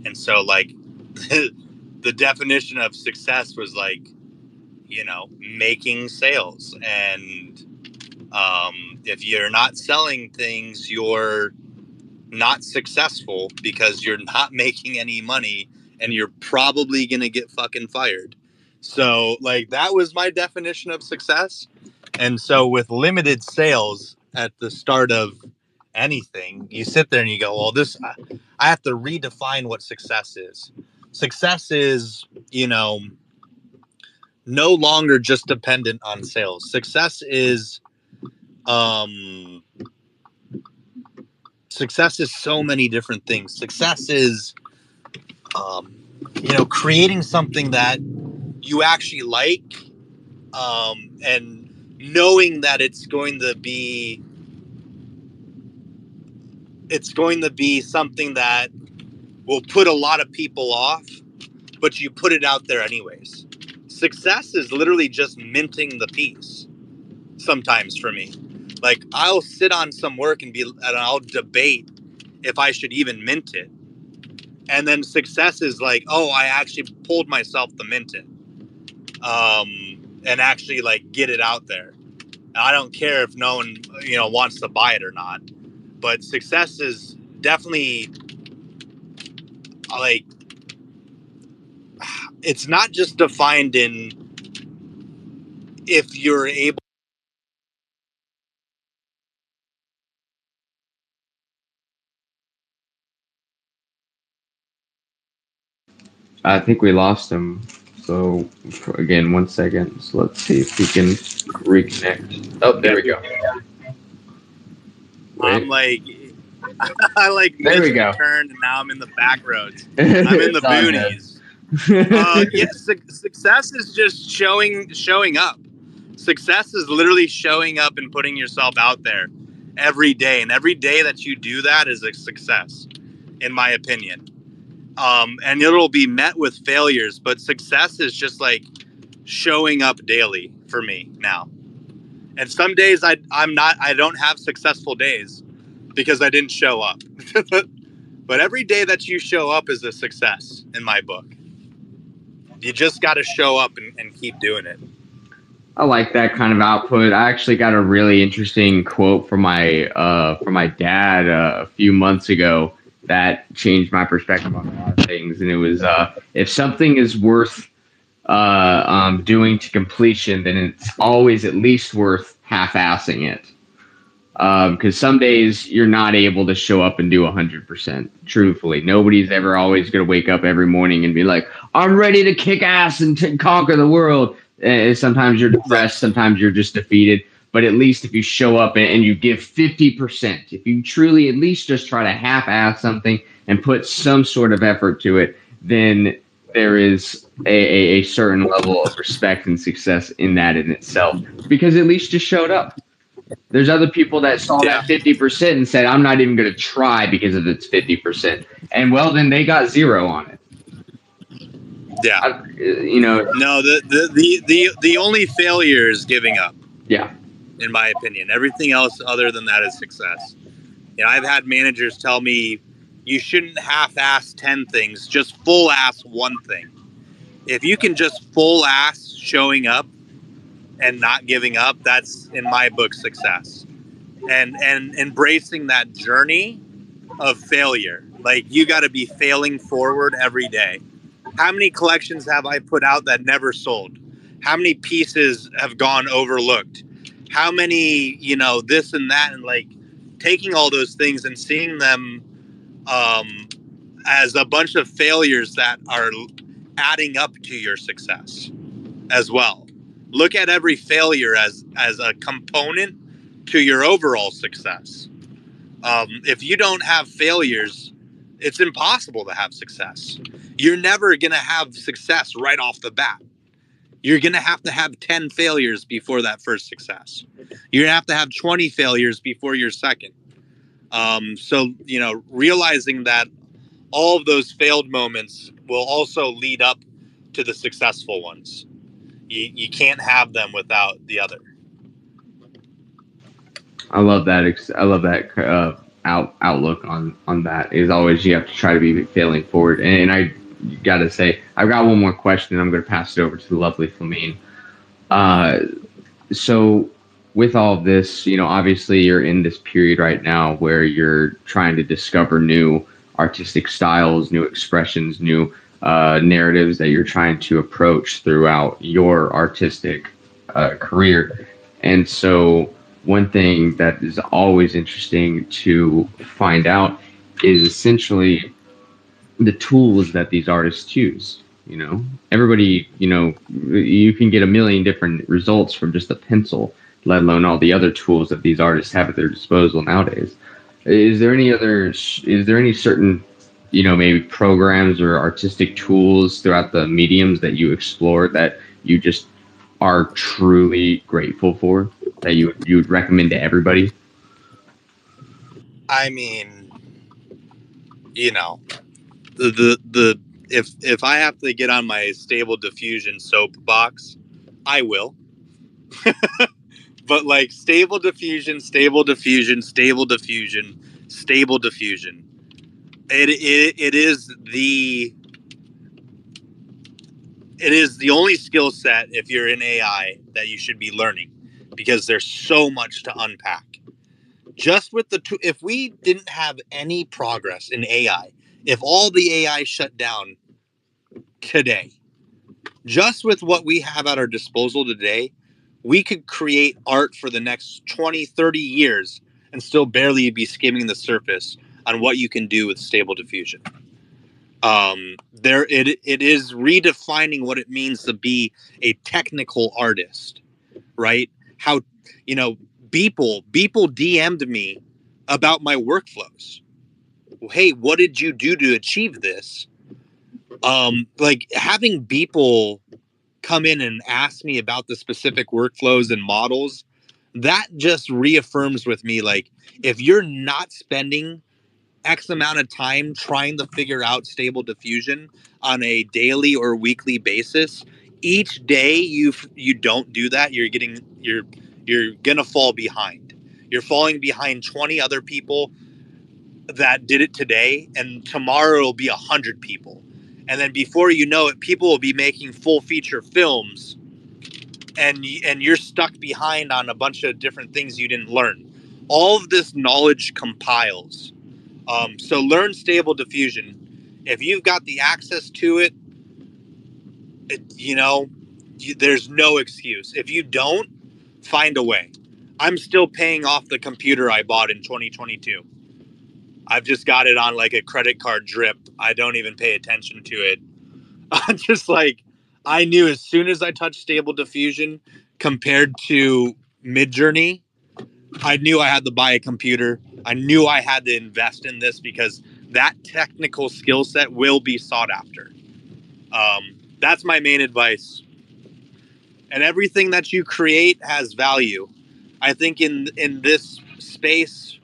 And so like the definition of success was like, you know, making sales. And if you're not selling things, you're not successful because you're not making any money, and you're probably going to get fucking fired. So like that was my definition of success. And so with limited sales at the start of anything, you sit there and you go, well, I have to redefine what success is. Success is, you know, no longer just dependent on sales. Success is so many different things. Success is, you know, creating something that you actually like, and knowing that it's going to be something that will put a lot of people off, but you put it out there anyways. Success is literally just minting the piece. Sometimes for me, like I'll sit on some work and I'll debate if I should even mint it. And then success is like, oh, I actually pulled myself to mint it, and actually like get it out there. I don't care if no one, wants to buy it or not. But success is definitely like, it's not just defined in if you're able. I think we lost him. So again, 1 second. So let's see if we can reconnect. Oh, there we go. I'm like, I like There we missed go. a turn and now I'm in the back roads. I'm in the boonies. Success is just showing up. Success is literally showing up and putting yourself out there every day, and every day that you do that is a success, in my opinion. And it'll be met with failures, but success is just like showing up daily for me now. And some days I don't have successful days because I didn't show up. But every day that you show up is a success in my book. You just got to show up and keep doing it. I like that kind of output. I actually got a really interesting quote from my dad a few months ago that changed my perspective on a lot of things. And it was, if something is worth doing to completion, then it's always at least worth half-assing it. Because some days you're not able to show up and do 100%. Truthfully, nobody's ever always going to wake up every morning and be like, "I'm ready to kick ass and conquer the world." Sometimes you're depressed, sometimes you're just defeated. But at least if you show up and you give 50%, if you truly at least just try to half-ass something and put some sort of effort to it, then there is a certain level of respect and success in that in itself. Because at least you showed up. There's other people that saw that 50% and said, "I'm not even going to try because of its 50%." And well, then they got 0 on it. Yeah. No, the only failure is giving up. Yeah. In my opinion, everything else other than that is success. I've had managers tell me you shouldn't half-ass 10 things, just full-ass one thing. If you can just full-ass showing up and not giving up, that's in my book success. And embracing that journey of failure. Like, you got to be failing forward every day. How many collections have I put out that never sold? How many pieces have gone overlooked? How many, this and that, and like taking all those things and seeing them as a bunch of failures that are adding up to your success as well. Look at every failure as a component to your overall success. If you don't have failures, it's impossible to have success. You're never going to have success right off the bat. You're going to have 10 failures before that first success. You're going to have 20 failures before your second. So, realizing that all of those failed moments will also lead up to the successful ones. You can't have them without the other. I love that. I love that outlook on that. Is always you have to try to be failing forward. And I got to say, I've got one more question. I'm going to pass it over to the lovely Flamine. So with all of this, obviously you're in this period right now where you're trying to discover new artistic styles, new expressions, new narratives that you're trying to approach throughout your artistic career. And so one thing that is always interesting to find out is essentially the tools that these artists use. Everybody, you can get a million different results from just a pencil, let alone all the other tools that these artists have at their disposal nowadays. Is there any certain, maybe programs or artistic tools throughout the mediums that you explore that you just are truly grateful for, that you would recommend to everybody? I mean, the if I have to get on my Stable Diffusion soapbox, I will. But like Stable Diffusion, Stable Diffusion, Stable Diffusion, Stable Diffusion. It is the only skill set if you're in AI that you should be learning, because there's so much to unpack. Just with if we didn't have any progress in AI, if all the AI shut down today, just with what we have at our disposal today, we could create art for the next 20, 30 years and still barely be skimming the surface on what you can do with Stable Diffusion. It is redefining what it means to be a technical artist, right? How, Beeple DM'd me about my workflows. Hey, what did you do to achieve this? Like having Beeple come in and ask me about the specific workflows and models, that just reaffirms with me, like, if you're not spending X amount of time trying to figure out Stable Diffusion on a daily or weekly basis, each day you don't do that, you're gonna fall behind. You're falling behind 20 other people that did it today, and tomorrow it'll be 100 people. And then before you know it, people will be making full feature films, and you're stuck behind on a bunch of different things you didn't learn. All of this knowledge compiles. So learn Stable Diffusion. If you've got the access to it, there's no excuse. If you don't, find a way. I'm still paying off the computer I bought in 2022. I've just got it on like a credit card drip. I don't even pay attention to it. I'm just like, I knew as soon as I touched Stable Diffusion compared to Midjourney, I knew I had to buy a computer. I knew I had to invest in this because that technical skill set will be sought after. That's my main advice. And everything that you create has value. I think in this space,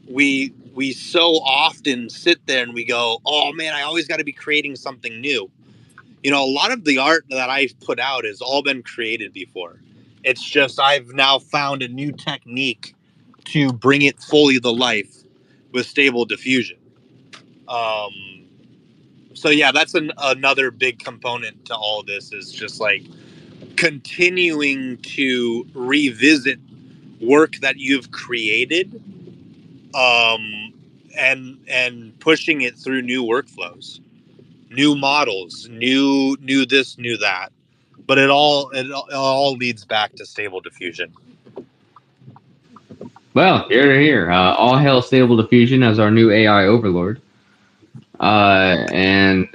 we so often sit there and we go, oh man, I always got to be creating something new. A lot of the art that I've put out has all been created before. It's just I've now found a new technique to bring it fully to life with Stable Diffusion. So yeah, that's another big component to all of this, is just like continuing to revisit work that you've created, and pushing it through new workflows, new models, new this, new that. But it all leads back to Stable Diffusion. Well, here. All hail Stable Diffusion as our new AI overlord. And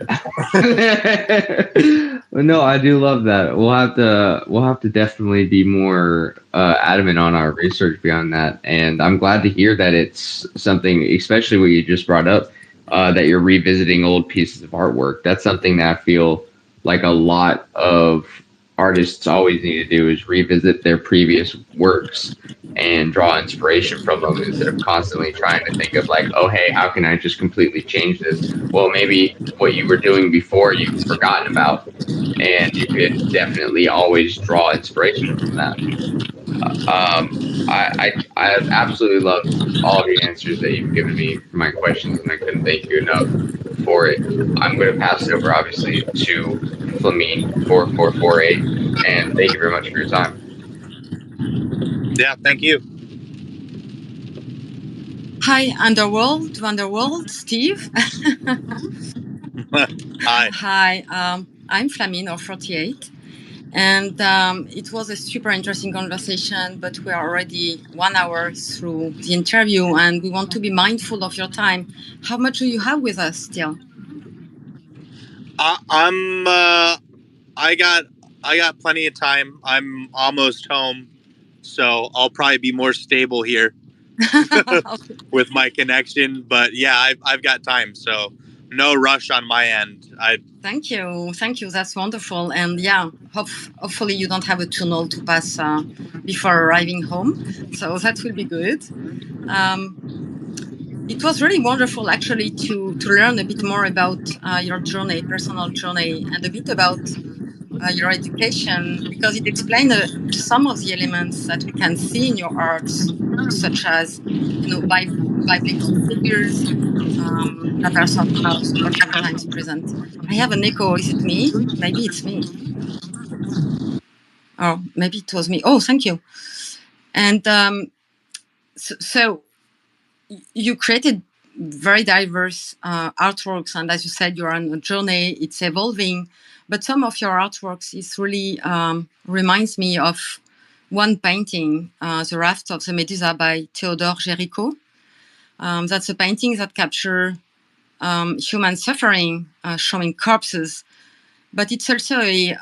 no, I do love that. We'll have to definitely be more adamant on our research beyond that. And I'm glad to hear that it's something, especially what you just brought up, that you're revisiting old pieces of artwork. That's something that I feel like a lot of artists always need to do, is revisit their previous works and draw inspiration from them, instead of constantly trying to think of like, oh, hey, how can I just completely change this? Well, maybe what you were doing before you've forgotten about, and you could definitely always draw inspiration from that. I absolutely love all of your answers that you've given me for my questions, and I couldn't thank you enough for it. I'm going to pass it over, obviously, to Flamine4448, and thank you very much for your time. Yeah, thank you. Hi, VnderWorld, Steve. Hi. Hi, I'm Flamine, or 48. And it was a super interesting conversation, but we are already 1 hour through the interview, and we want to be mindful of your time. How much do you have with us still? I got plenty of time. I'm almost home, so I'll probably be more stable here with my connection. But yeah, I've got time, so no rush on my end. Thank you. That's wonderful. And yeah, hopefully you don't have a tunnel to pass before arriving home, so that will be good. It was really wonderful, actually, to learn a bit more about your journey, personal journey, and a bit about your education, because it explained some of the elements that we can see in your arts, such as biblical figures that are sometimes present. I have an echo. Is it me? Maybe it's me. Oh, maybe it was me. Oh, thank you. And so you created very diverse artworks, and as you said, you're on a journey, it's evolving, but some of your artworks is really reminds me of one painting, The Raft of the Medusa by Theodore Géricault. That's a painting that captures human suffering, showing corpses, but it's also a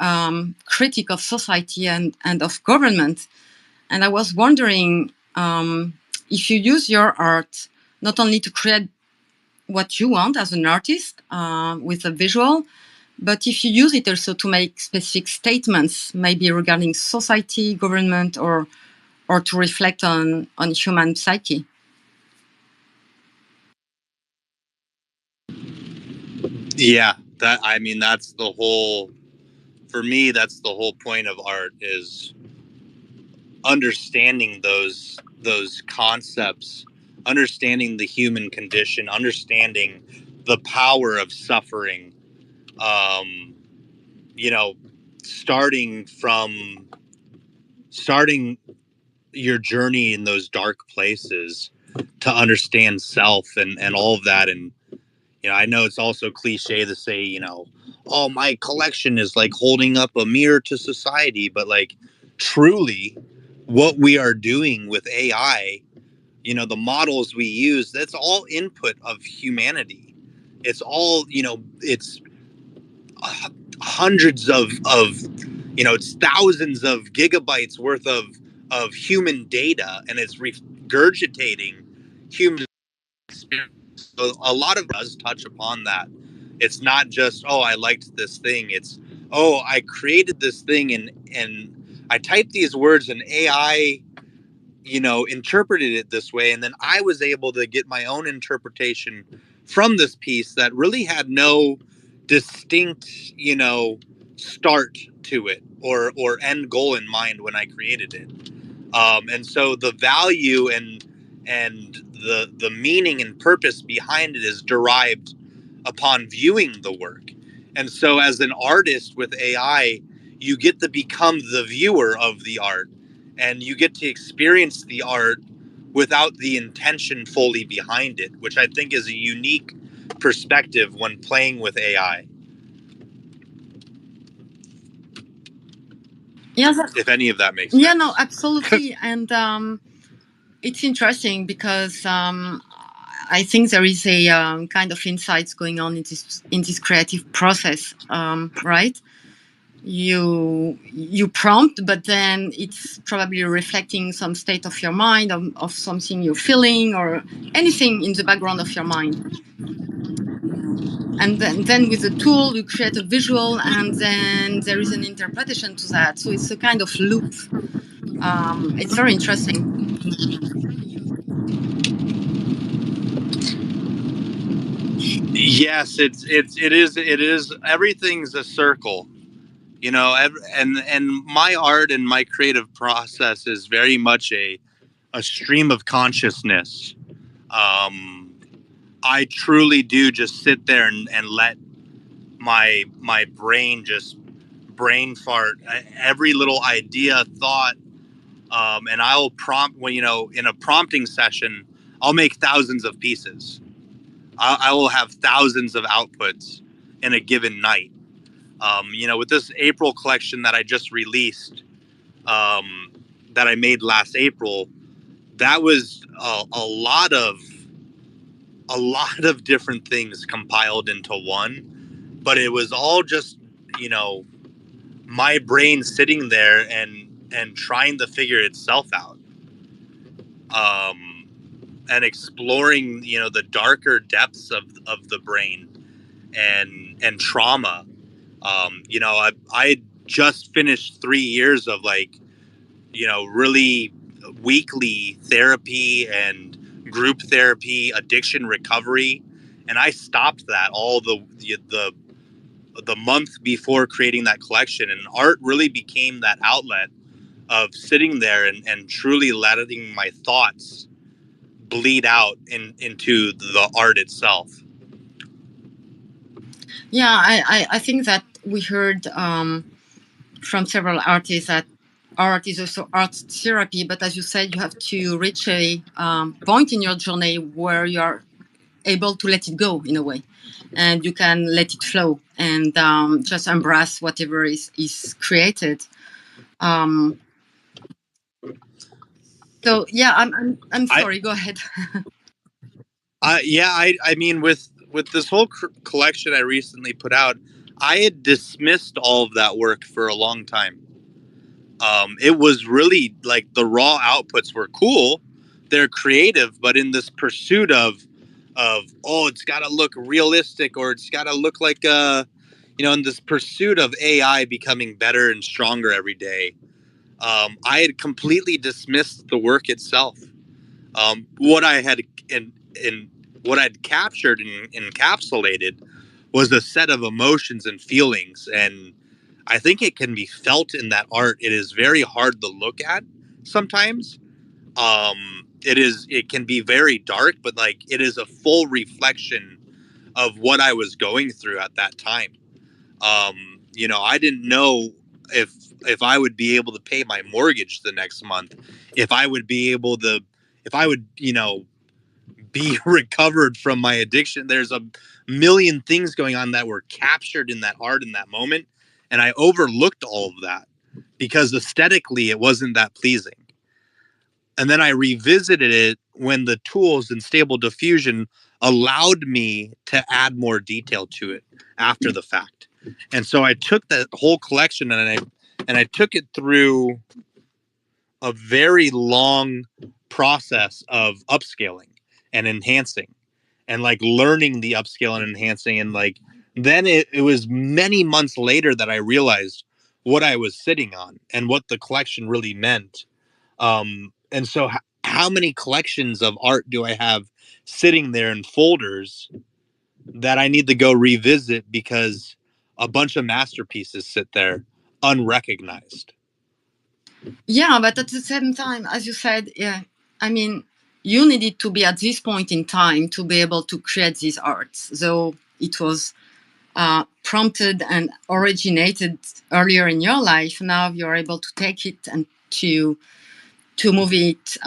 critique of society and of government. And I was wondering if you use your art not only to create what you want as an artist with a visual, but if you use it also to make specific statements, maybe regarding society, government, or to reflect on human psyche. Yeah, that's the whole, for me, that's the whole point of art, is understanding those concepts, understanding the human condition, understanding the power of suffering. Um, you know, starting your journey in those dark places to understand self and all of that. And I know it's also cliche to say, oh, my collection is like holding up a mirror to society, but like truly what we are doing with AI, the models we use, that's all input of humanity. It's all, it's hundreds of it's thousands of gigabytes worth of human data, and it's regurgitating human experience. So a lot of us touch upon that. It's not just, oh, I liked this thing. It's, oh, I created this thing, and I typed these words, and AI interpreted it this way, and then I was able to get my own interpretation from this piece that really had no distinct start to it or end goal in mind when I created it. And so the value and the meaning and purpose behind it is derived upon viewing the work. And so as an artist with AI, you get to become the viewer of the art, and you get to experience the art without the intention fully behind it, which I think is a unique perspective when playing with AI. Yeah, if any of that makes sense. Yeah, no, absolutely. And it's interesting because I think there is a kind of insights going on in this creative process, right? You prompt, but then it's probably reflecting some state of your mind, of something you're feeling, or anything in the background of your mind. And then with the tool, you create a visual, and then there is an interpretation to that. So it's a kind of loop. It's very interesting. Yes, it is. Everything's a circle, and my art and my creative process is very much a stream of consciousness. I truly do just sit there and let my brain just brain fart every little idea, thought, and I'll prompt when in a prompting session, I'll make thousands of pieces. I will have thousands of outputs in a given night. With this April collection that I just released, that I made last April, that was a lot of different things compiled into one, but it was all just my brain sitting there and trying to figure itself out, and exploring the darker depths of the brain and trauma. I just finished 3 years of really weekly therapy and group therapy, addiction recovery, and I stopped that all the month before creating that collection. And art really became that outlet of sitting there and truly letting my thoughts bleed out into the art itself. Yeah, I think that we heard from several artists that art is also art therapy, but as you said, you have to reach a point in your journey where you are able to let it go in a way, and you can let it flow and just embrace whatever is created. So yeah, I'm sorry. Go ahead. I mean, with this whole collection I recently put out, I had dismissed all of that work for a long time. It was really like the raw outputs were cool, they're creative, but in this pursuit of oh, it's got to look realistic, or it's got to look like in this pursuit of AI becoming better and stronger every day, I had completely dismissed the work itself. What I had in what I'd captured and encapsulated was a set of emotions and feelings, and I think it can be felt in that art. It is very hard to look at sometimes. It can be very dark, but like it is a full reflection of what I was going through at that time. I didn't know if I would be able to pay my mortgage the next month, if I would be able to, if I would, be recovered from my addiction. There's a million things going on that were captured in that art in that moment, and I overlooked all of that because aesthetically it wasn't that pleasing. And then I revisited it when the tools in Stable Diffusion allowed me to add more detail to it after the fact. And so I took that whole collection and I took it through a very long process of upscaling and enhancing and like learning the upscale and enhancing. And like then it was many months later that I realized what I was sitting on and what the collection really meant. And so how many collections of art do I have sitting there in folders that I need to go revisit because a bunch of masterpieces sit there unrecognized? Yeah, but at the same time, as you said, yeah, I mean, you needed to be at this point in time to be able to create these arts. So it was prompted and originated earlier in your life. Now you're able to take it and to move it,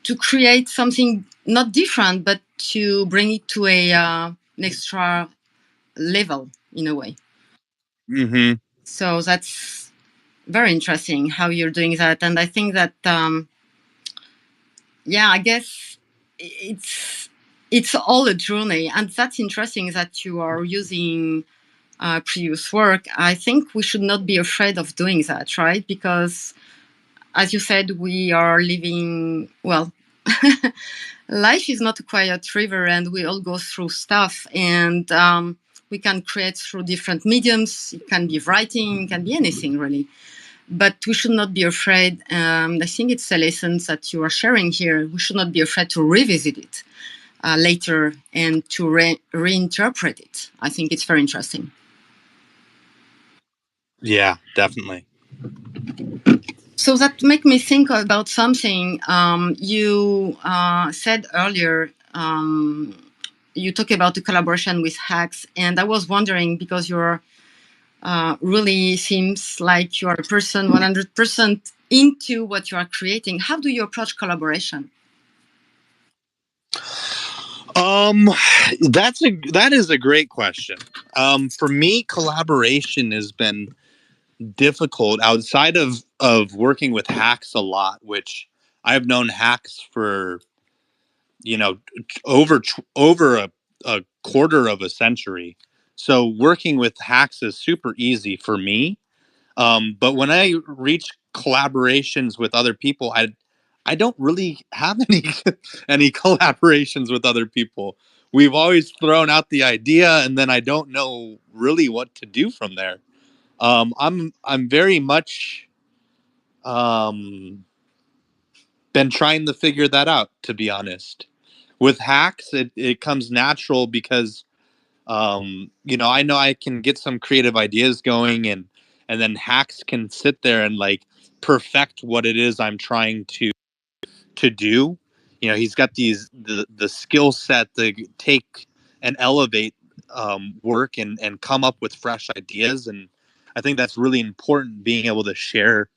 to create something not different, but to bring it to an extra level in a way. Mm-hmm. So that's very interesting how you're doing that. And I think that, I guess it's all a journey. And that's interesting that you are using previous work. I think we should not be afraid of doing that, right? Because as you said, we are living, well, life is not a quiet river and we all go through stuff, and we can create through different mediums. It can be writing, it can be anything really. But we should not be afraid. I think it's a lesson that you are sharing here. We should not be afraid to revisit it later and to reinterpret it. I think it's very interesting. Yeah, definitely. So that make me think about something you said earlier. You talk about the collaboration with hacks, and I was wondering, because you're really seems like you are a person 100% into what you are creating. How do you approach collaboration? That is a great question. For me, collaboration has been difficult outside of working with hacks a lot, which I've known hacks for over a quarter of a century. So working with hacks is super easy for me. But when I reach collaborations with other people, I don't really have any collaborations with other people. We've always thrown out the idea, and then I don't know really what to do from there. I'm very much been trying to figure that out, to be honest. With hacks, it comes natural because I know I can get some creative ideas going, and then hacks can sit there and like perfect what it is I'm trying to do. He's got the skill set to take and elevate work and come up with fresh ideas. And I think that's really important, being able to share,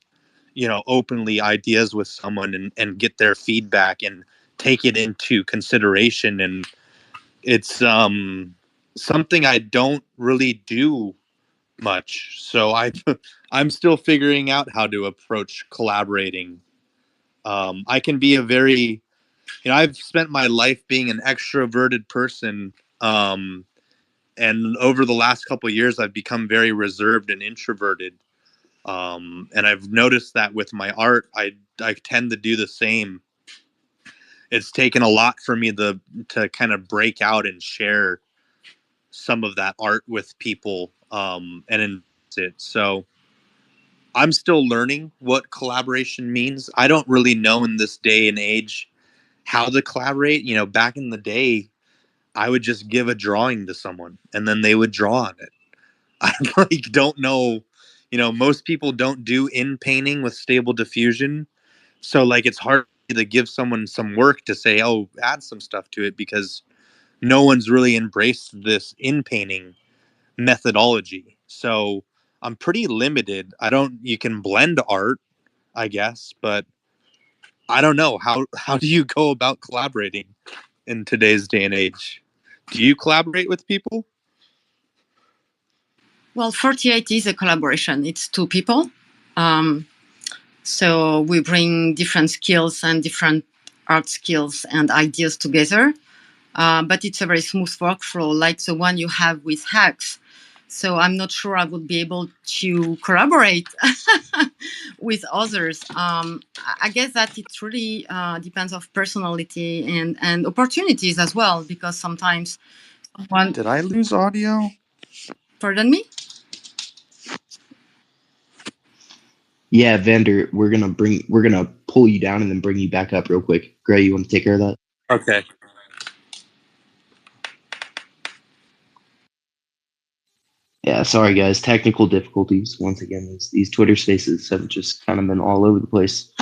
openly ideas with someone and get their feedback and take it into consideration. And it's something I don't really do much. So I'm still figuring out how to approach collaborating. I can be a very, I've spent my life being an extroverted person. And over the last couple of years, I've become very reserved and introverted. And I've noticed that with my art, I tend to do the same. It's taken a lot for me to kind of break out and share some of that art with people, and in it. So I'm still learning what collaboration means. I don't really know in this day and age how to collaborate. Back in the day, I would just give a drawing to someone and then they would draw on it. I don't know. Most people don't do in painting with stable diffusion. So it's hard to give someone some work to say, oh, add some stuff to it, because no one's really embraced this in painting methodology. So I'm pretty limited. You can blend art, I guess, but I don't know. How do you go about collaborating in today's day and age? Do you collaborate with people? Well, 48 is a collaboration. It's two people. So we bring different skills and different art skills and ideas together. But it's a very smooth workflow, like the one you have with Hacks. So I'm not sure I would be able to collaborate with others. I guess that it really depends of personality and opportunities as well, because sometimes one. Did I lose audio? Pardon me? Yeah, Vander, we're gonna pull you down and then bring you back up real quick. Gray, you want to take care of that? Okay. Yeah, sorry guys, technical difficulties. Once again, these Twitter spaces have just kind of been all over the place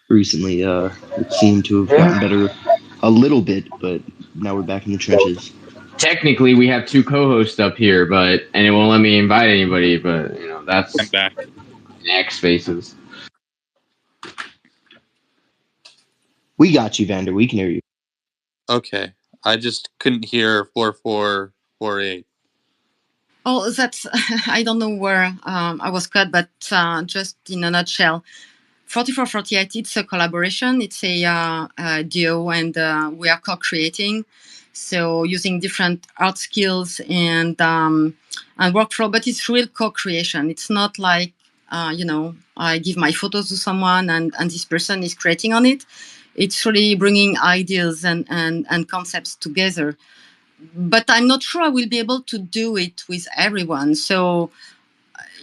recently. It seemed to have gotten better a little bit, but now we're back in the trenches. Technically, we have two co-hosts up here, and it won't let me invite anybody. But that's I'm back. X spaces. We got you, Vander. We can hear you. Okay. I just couldn't hear 4448. Oh, that's, I don't know where I was cut, but just in a nutshell, 4448, it's a collaboration. It's a duo, and we are co-creating. So using different art skills and workflow, but it's real co-creation. It's not like, I give my photos to someone and this person is creating on it. It's really bringing ideas and concepts together. But I'm not sure I will be able to do it with everyone. So,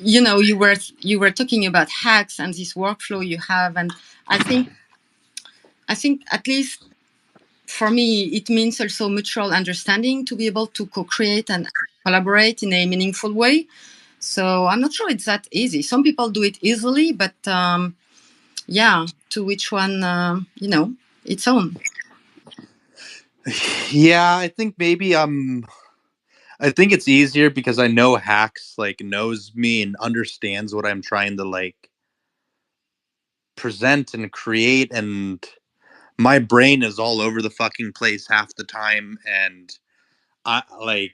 you were talking about Hacks and this workflow you have, and I think at least for me it means also mutual understanding to be able to co-create and collaborate in a meaningful way. So I'm not sure it's that easy. Some people do it easily, but to which one, its own. Yeah, I think maybe I think it's easier because I know Hacks knows me and understands what I'm trying to present and create, and my brain is all over the fucking place half the time, and I'm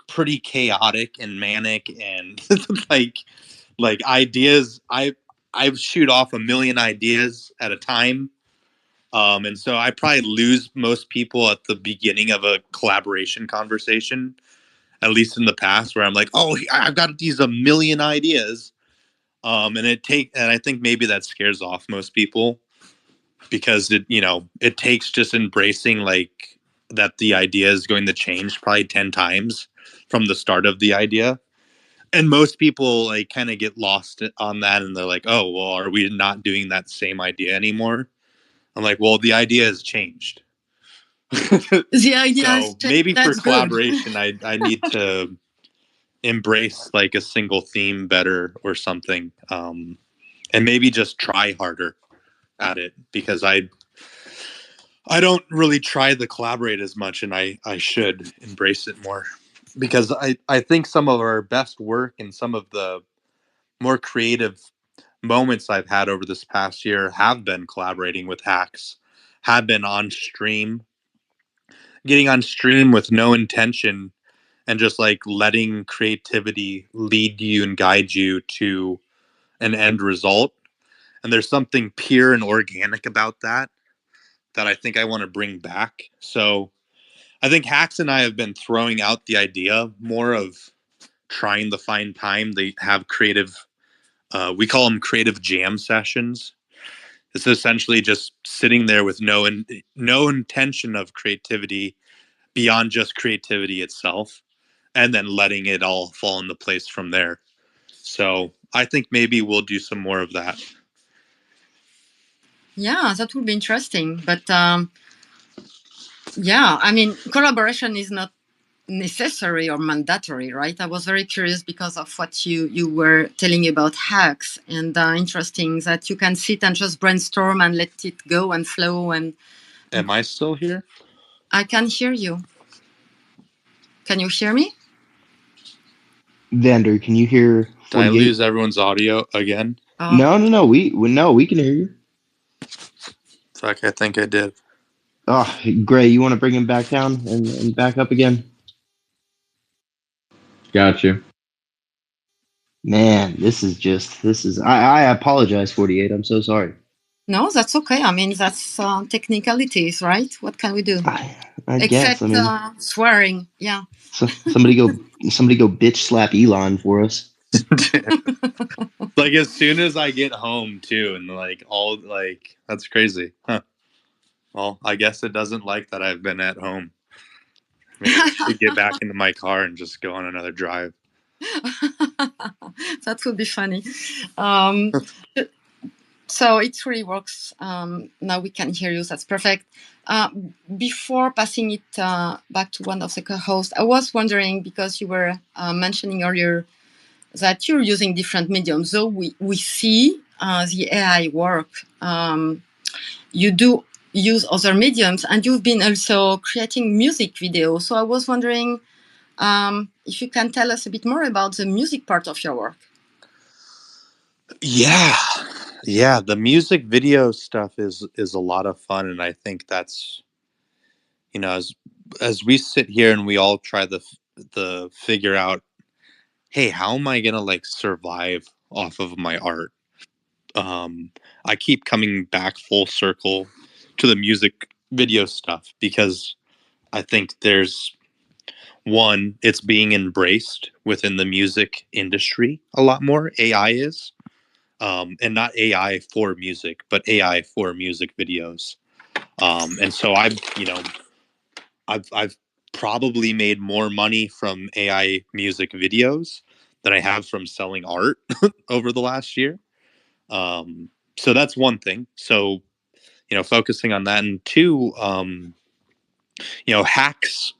pretty chaotic and manic, and like ideas, I shoot off a million ideas at a time. And so I probably lose most people at the beginning of a collaboration conversation, at least in the past, where I'm like, oh, I've got these a million ideas. And I think maybe that scares off most people, because it takes just embracing that the idea is going to change probably 10 times from the start of the idea. And most people kind of get lost on that, and they're like, oh, well, are we not doing that same idea anymore? I'm like, well, the idea has changed. The idea has changed. Maybe for That's collaboration, I need to embrace a single theme better or something, and maybe just try harder at it, because I don't really try to collaborate as much, and I should embrace it more. because I think some of our best work and some of the more creative moments I've had over this past year have been collaborating with hacks, have been on stream, getting on stream with no intention and just like letting creativity lead you and guide you to an end result. And there's something pure and organic about that that I think I want to bring back. So I think Hacks and I have been throwing out the idea more of trying to find time. They have creative, we call them creative jam sessions. It's essentially just sitting there with no intention of creativity beyond just creativity itself, and then letting it all fall into place from there. So I think maybe we'll do some more of that. Yeah, that would be interesting. But yeah, I mean, collaboration is not necessary or mandatory, right? I was very curious because of what you were telling about hacks, and interesting that you can sit and just brainstorm and let it go and flow. And Am I still here? I can hear you. Can you hear me? Vander, can you hear Did I 48? lose everyone's audio again? No. We can hear you. Fuck, I think I did. Oh, Gray, you want to bring him back down and back up again? Got you. Man, this is. I apologize, 48. I'm so sorry. No, that's okay. I mean, that's technicalities, right? What can we do? I guess. I mean, swearing. Yeah. so, somebody go bitch slap Elon for us. Like as soon as I get home too, and like all like that's crazy. Huh. Well, I guess it doesn't like that I've been at home. Maybe I should get back into my car and just go on another drive. That would be funny. So it really works. Now we can hear you. That's perfect. Before passing it back to one of the co-hosts, I was wondering, because you were mentioning earlier that you're using different mediums. So we see the AI work. You do use other mediums, and you've been also creating music videos. So I was wondering if you can tell us a bit more about the music part of your work. Yeah, the music video stuff is a lot of fun, and I think that's, you know, as we sit here and we all try the figure out, hey, how am I gonna like survive off of my art? I keep coming back full circle to the music video stuff because I think there's one, it's being embraced within the music industry a lot more. AI is, and not AI for music, but AI for music videos. And so I've probably made more money from AI music videos than I have from selling art over the last year. So that's one thing. So, you know, focusing on that. And two, you know, Hacks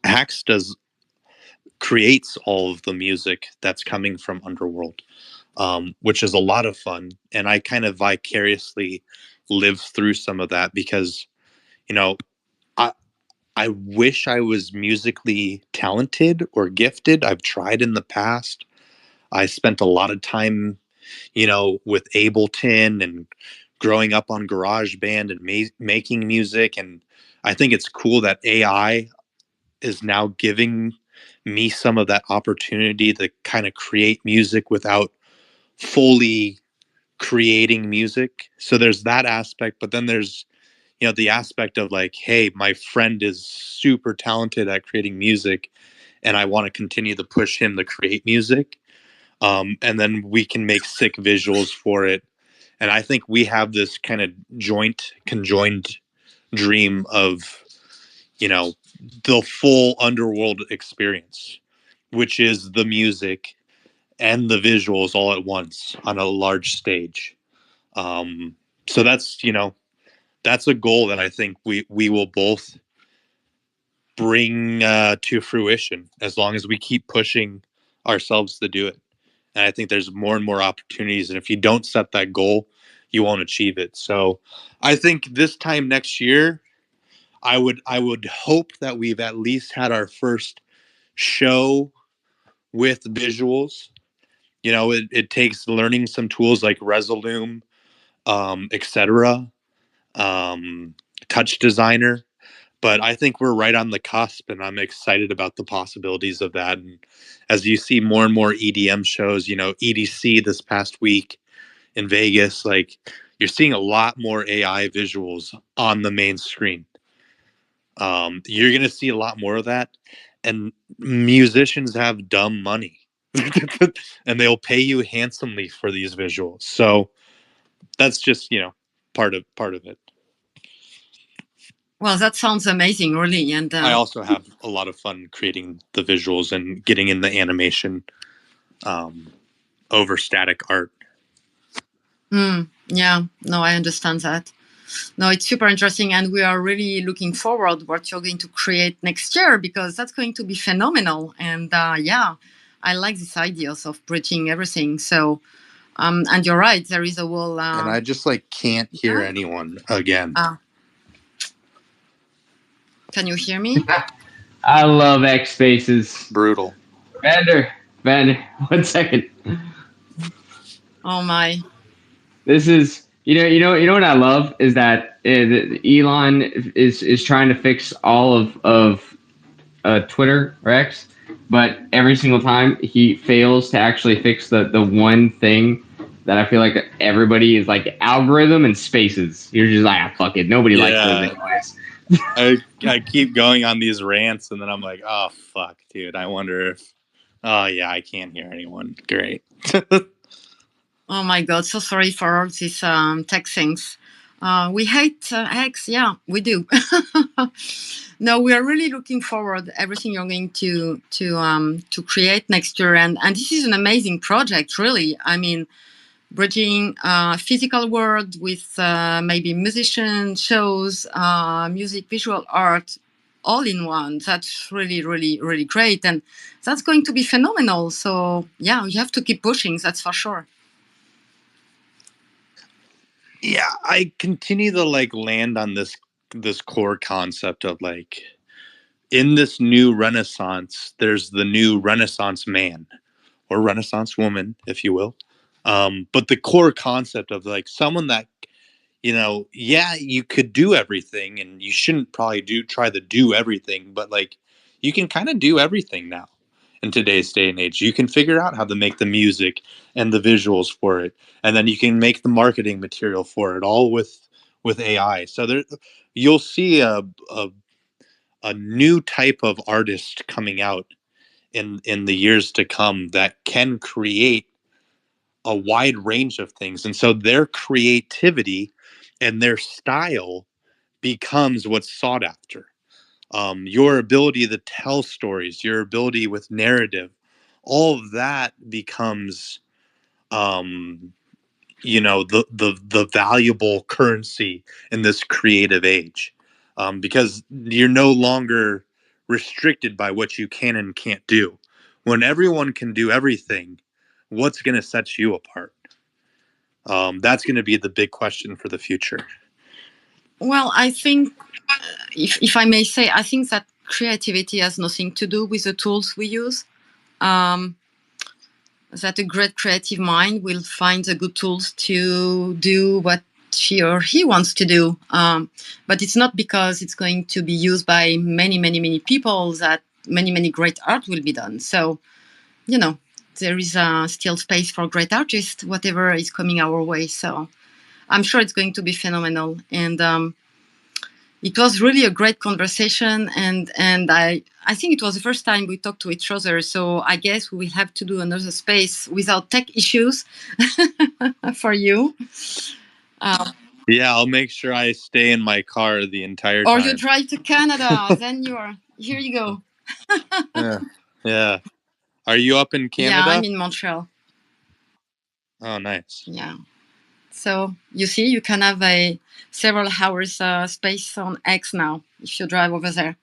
creates all of the music that's coming from Underworld, which is a lot of fun. And I kind of vicariously live through some of that because, you know, I wish I was musically talented or gifted. I've tried in the past. I spent a lot of time, you know, with Ableton and growing up on GarageBand and making music. And I think it's cool that AI is now giving me some of that opportunity to kind of create music without fully creating music. So there's that aspect, but then there's, you know, the aspect of like, hey, my friend is super talented at creating music and I want to continue to push him to create music. And then we can make sick visuals for it. And I think we have this kind of conjoined dream of, you know, the full Underworld experience, which is the music and the visuals all at once on a large stage. So that's, you know, that's a goal that I think we will both bring to fruition as long as we keep pushing ourselves to do it. And I think there's more and more opportunities. And if you don't set that goal, you won't achieve it. So I think this time next year, I would hope that we've at least had our first show with visuals. You know, it takes learning some tools like Resolume, etc., Touch Designer. But I think we're right on the cusp, and I'm excited about the possibilities of that. And as you see more and more EDM shows, you know, EDC this past week in Vegas, like you're seeing a lot more AI visuals on the main screen. You're going to see a lot more of that. And musicians have dumb money and they'll pay you handsomely for these visuals. So that's just, you know, part of it. Well, that sounds amazing, really. And I also have a lot of fun creating the visuals and getting in the animation over static art. Yeah, no, I understand that. No, it's super interesting, and we are really looking forward what you're going to create next year, because that's going to be phenomenal. And yeah, I like these ideas of bridging everything. So, and you're right, there is a whole. And I just like can't hear anyone again. Can you hear me? I love X spaces. Brutal. Vander, 1 second. Oh my. This is you know what I love is that Elon is trying to fix all of Twitter or X, but every single time he fails to actually fix the one thing that I feel like everybody is like algorithm and spaces. You're just like, fuck it, nobody likes those anyways. I keep going on these rants, and then I'm like, oh fuck, dude. I wonder if, oh yeah, I can't hear anyone. Great. Oh my God, so sorry for all these tech things. We hate X, yeah, we do. No, we are really looking forward to everything you're going to create next year, and this is an amazing project, really. I mean, bridging physical world with maybe musician shows, music, visual art, all in one. That's really, really, really great, and that's going to be phenomenal. So yeah, you have to keep pushing. That's for sure. Yeah, I continue to like land on this core concept of like, in this new renaissance, there's the new Renaissance man or Renaissance woman, if you will. But the core concept of like someone that, you know, yeah, you could do everything, and you shouldn't probably try to do everything, but like you can kind of do everything now in today's day and age. You can figure out how to make the music and the visuals for it, and then you can make the marketing material for it, all with AI. So there, you'll see a new type of artist coming out in the years to come that can create a wide range of things. And so their creativity and their style becomes what's sought after. Your ability to tell stories, your ability with narrative, all of that becomes, you know, the valuable currency in this creative age, because you're no longer restricted by what you can and can't do. When everyone can do everything, what's going to set you apart? That's going to be the big question for the future. Well, I think, if I may say, I think that creativity has nothing to do with the tools we use. That a great creative mind will find the good tools to do what she or he wants to do. But it's not because it's going to be used by many, many, many people that many, many great art will be done. So, you know, there is still space for great artists, whatever is coming our way. So I'm sure it's going to be phenomenal. And it was really a great conversation. And I think it was the first time we talked to each other. So I guess we will have to do another space without tech issues for you. Yeah, I'll make sure I stay in my car the entire time. Or you drive to Canada, then here you go. Yeah. Are you up in Canada? Yeah, I'm in Montreal. Oh, nice. Yeah. So you see, you can have a several hours space on X now if you drive over there.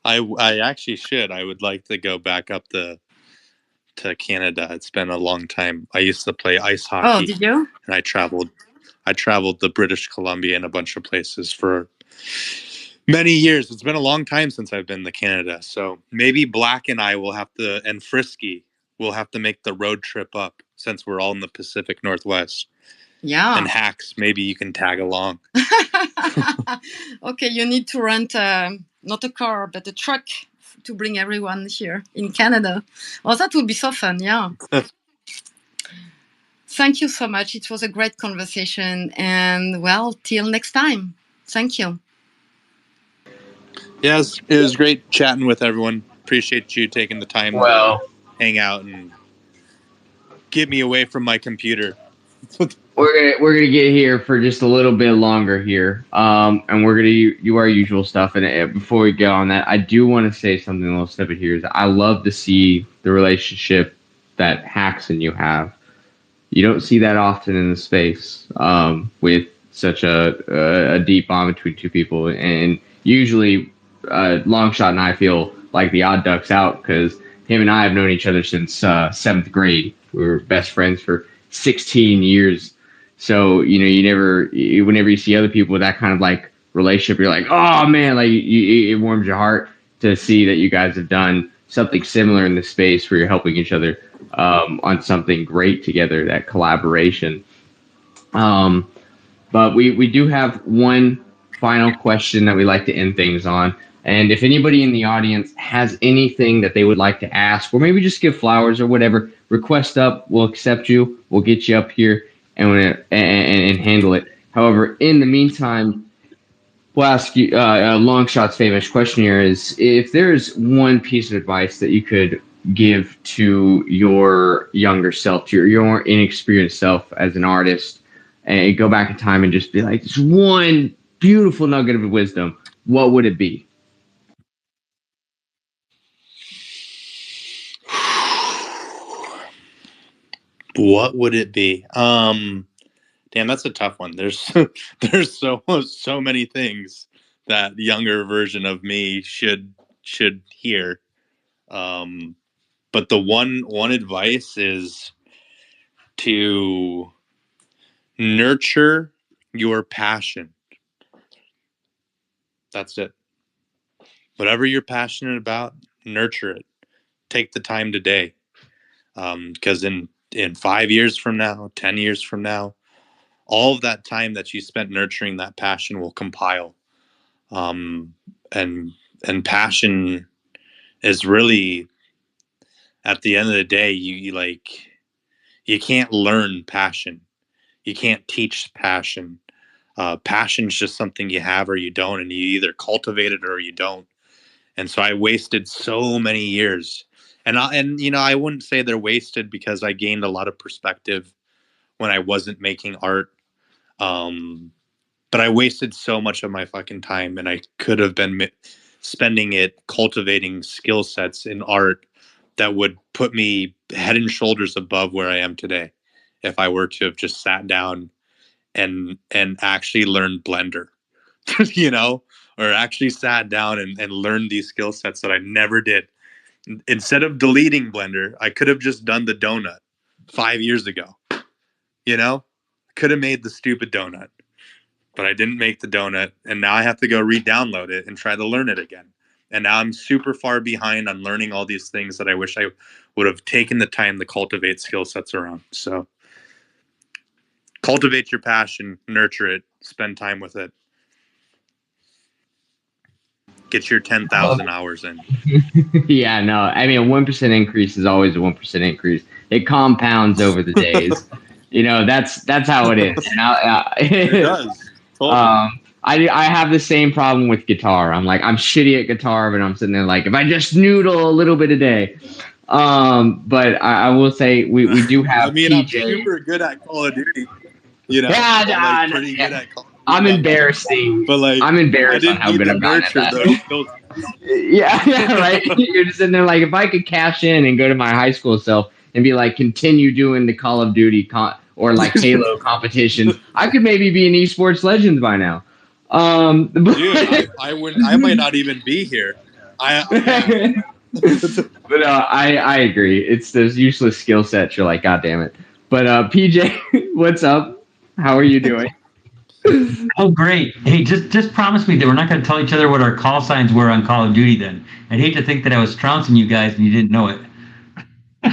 I actually should. I would like to go back up to Canada. It's been a long time. I used to play ice hockey. Oh, did you? And I traveled to British Columbia and a bunch of places for Many years. It's been a long time since I've been to Canada. So maybe Black and I will have to, and Frisky will have to make the road trip up since we're all in the Pacific Northwest. Yeah. And Hacks, maybe you can tag along. Okay, you need to rent not a car, but a truck to bring everyone here in Canada. Oh, that would be so fun, yeah. Thank you so much. It was a great conversation. And, well, till next time. Thank you. Yes, it was great chatting with everyone. Appreciate you taking the time to hang out and get me away from my computer. We're gonna get here for just a little bit longer here, and we're gonna do our usual stuff. And before we go on that, I do want to say something a little stupid here. Is I love to see the relationship that Hacks and you have. You don't see that often in the space with such a deep bond between two people, and usually Longshot and I feel like the odd ducks out because him and I have known each other since 7th grade. We were best friends for 16 years. So, whenever you see other people with that kind of like relationship, you're like, oh man, like it warms your heart to see that you guys have done something similar in the space where you're helping each other on something great together, that collaboration. But we do have one final question that we like to end things on. And if anybody in the audience has anything that they would like to ask, or maybe just give flowers or whatever, request up. We'll accept you. We'll get you up here and handle it. However, in the meantime, we'll ask you. Longshot's famous question here is: if there's one piece of advice that you could give to your younger self, to your inexperienced self as an artist, and go back in time and just be like, "This one beautiful nugget of wisdom," what would it be? What would it be? Damn, that's a tough one. There's so many things that younger version of me should hear. But the one advice is to nurture your passion. That's it. Whatever you're passionate about, nurture it. Take the time today. Because in 5 years from now, 10 years from now, all of that time that you spent nurturing that passion will compile. And passion is really, at the end of the day, you can't learn passion. You can't teach passion. Passion's just something you have or you don't, and you either cultivate it or you don't. And so I wasted so many years. And I wouldn't say they're wasted because I gained a lot of perspective when I wasn't making art. But I wasted so much of my fucking time, and I could have been spending it cultivating skill sets in art that would put me head and shoulders above where I am today if I were to have just sat down and actually learned Blender, or actually sat down and learned these skill sets that I never did. Instead of deleting Blender, I could have just done the donut 5 years ago. Could have made the stupid donut, but I didn't make the donut, and now I have to go re-download it and try to learn it again. And now I'm super far behind on learning all these things that I wish I would have taken the time to cultivate skill sets around. So cultivate your passion, nurture it, spend time with it. Get your 10,000 hours in. Yeah, no, I mean, a 1% increase is always a 1% increase. It compounds over the days. That's how it is. It does. Totally. I have the same problem with guitar. I'm shitty at guitar, but I'm sitting there like, if I just noodle a little bit a day. But I will say we do have. PJ. I'm super good at Call of Duty. Yeah, I'm pretty good at Call of Duty. I'm embarrassing. But I'm embarrassed on how good I've gotten at that. Yeah, right. You're just sitting there like, if I could cash in and go to my high school self and be like, continue doing the Call of Duty or like Halo competitions, I could maybe be an esports legend by now. Dude, I might not even be here. But I agree. It's those useless skill sets. You're like, God damn it. But PJ, what's up? How are you doing? Oh, great. Hey, just promise me that we're not going to tell each other what our call signs were on Call of Duty then. I'd hate to think that I was trouncing you guys and you didn't know it. We're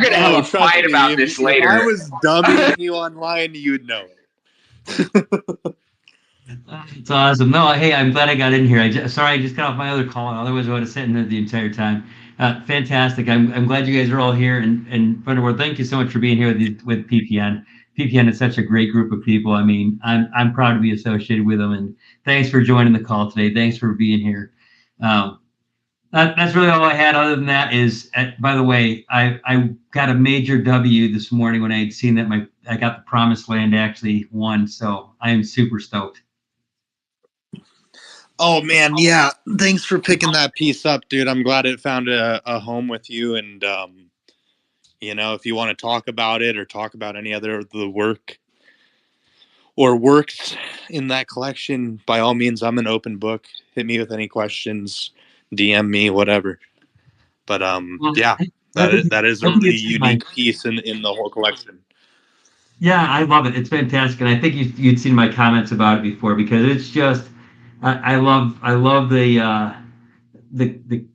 gonna have a trust fight me, about if, this if later. I was dummying you online, you'd know it. It's awesome. No, hey, I'm glad I got in here. Sorry, I just got off my other call. Otherwise, I would have sat in there the entire time. Fantastic. I'm glad you guys are all here. And VnderWorld, thank you so much for being here with PPN. PPN is such a great group of people. I mean, I'm proud to be associated with them. And thanks for joining the call today. Thanks for being here. That's really all I had. Other than that is, by the way, I got a major W this morning when I had seen that I got the Promised Land actually won. So I am super stoked. Oh man, yeah. Thanks for picking that piece up, dude. I'm glad it found a home with you. And you know, if you want to talk about it or talk about any other of the work or works in that collection, by all means, I'm an open book. Hit me with any questions, DM me, whatever. But yeah, that is a really unique piece in the whole collection. Yeah, I love it. It's fantastic, and I think you'd seen my comments about it before because it's just I love the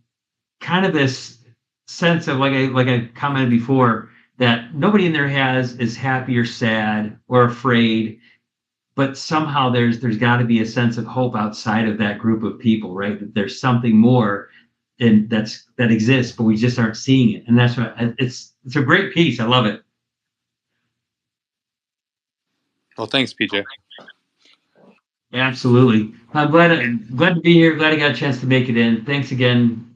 kind of this sense of like I commented before that nobody in there is happy or sad or afraid, but somehow there's got to be a sense of hope outside of that group of people, right? That there's something more and that exists, but we just aren't seeing it, and that's what it's a great piece. I love it. Well, thanks, PJ. Absolutely. I'm glad to be here. Glad I got a chance to make it in. Thanks again,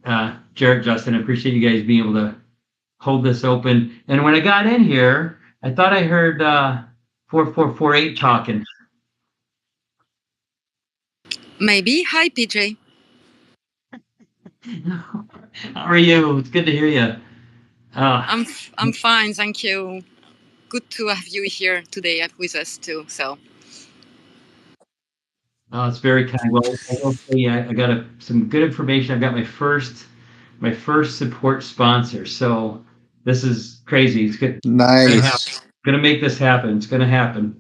Jared, Justin. I appreciate you guys being able to hold this open. And when I got in here, I thought I heard 4448 talking. Maybe. Hi, PJ. How are you? It's good to hear you. I'm fine, thank you. Good to have you here today with us too. So. Oh, it's very kind. Well, I will say I got some good information. I've got my first support sponsor. So this is crazy. It's good. Nice. Gonna make this happen. It's gonna happen.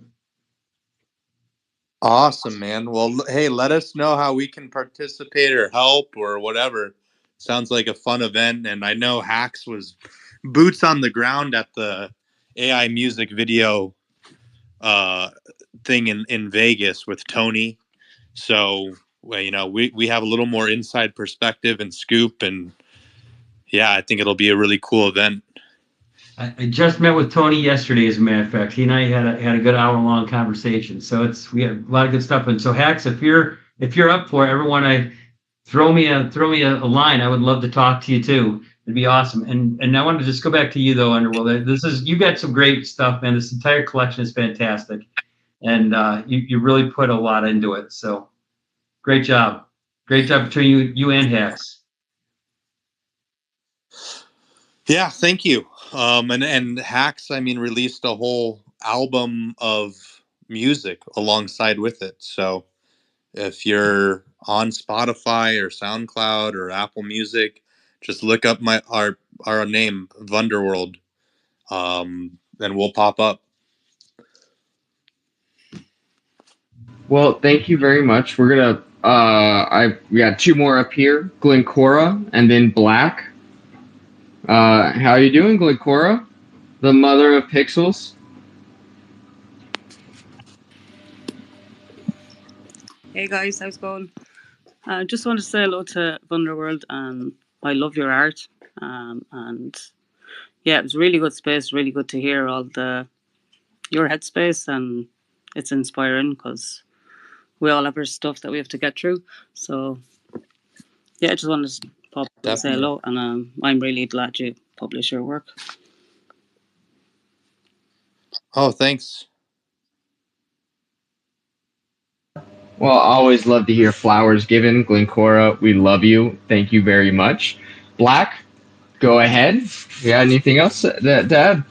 Awesome, man. Well, hey, let us know how we can participate or help or whatever. Sounds like a fun event. And I know Hacks was boots on the ground at the AI music video thing in Vegas with Tony. So, you know, we have a little more inside perspective and scoop. And yeah, I think it'll be a really cool event. I just met with Tony yesterday, as a matter of fact. He and I had a good hour-long conversation. So we had a lot of good stuff. And so, Hacks, if you're up for it, everyone, throw me a line. I would love to talk to you too. It'd be awesome. And I want to just go back to you though, VnderWorld. You got some great stuff, man. This entire collection is fantastic, and you really put a lot into it. So, great job between you and Hacks. Yeah, thank you. And Hacks, I mean, released a whole album of music alongside with it. So if you're on Spotify or SoundCloud or Apple Music, just look up our name, VnderWorld, and we'll pop up. Well, thank you very much. We're gonna we got two more up here, Glencora and then Black. How you doing, Glencora? The mother of pixels. Hey guys, how's it going? Just want to say hello to VnderWorld. I love your art. And yeah, it was really good space. Really good to hear your headspace, and it's inspiring because we all have our stuff that we have to get through. So yeah, I just wanted to pop up and say hello, and I'm really glad you publish your work. Oh, thanks. Well, I always love to hear flowers given. Glencora, we love you. Thank you very much. Black, go ahead. You got anything else to add?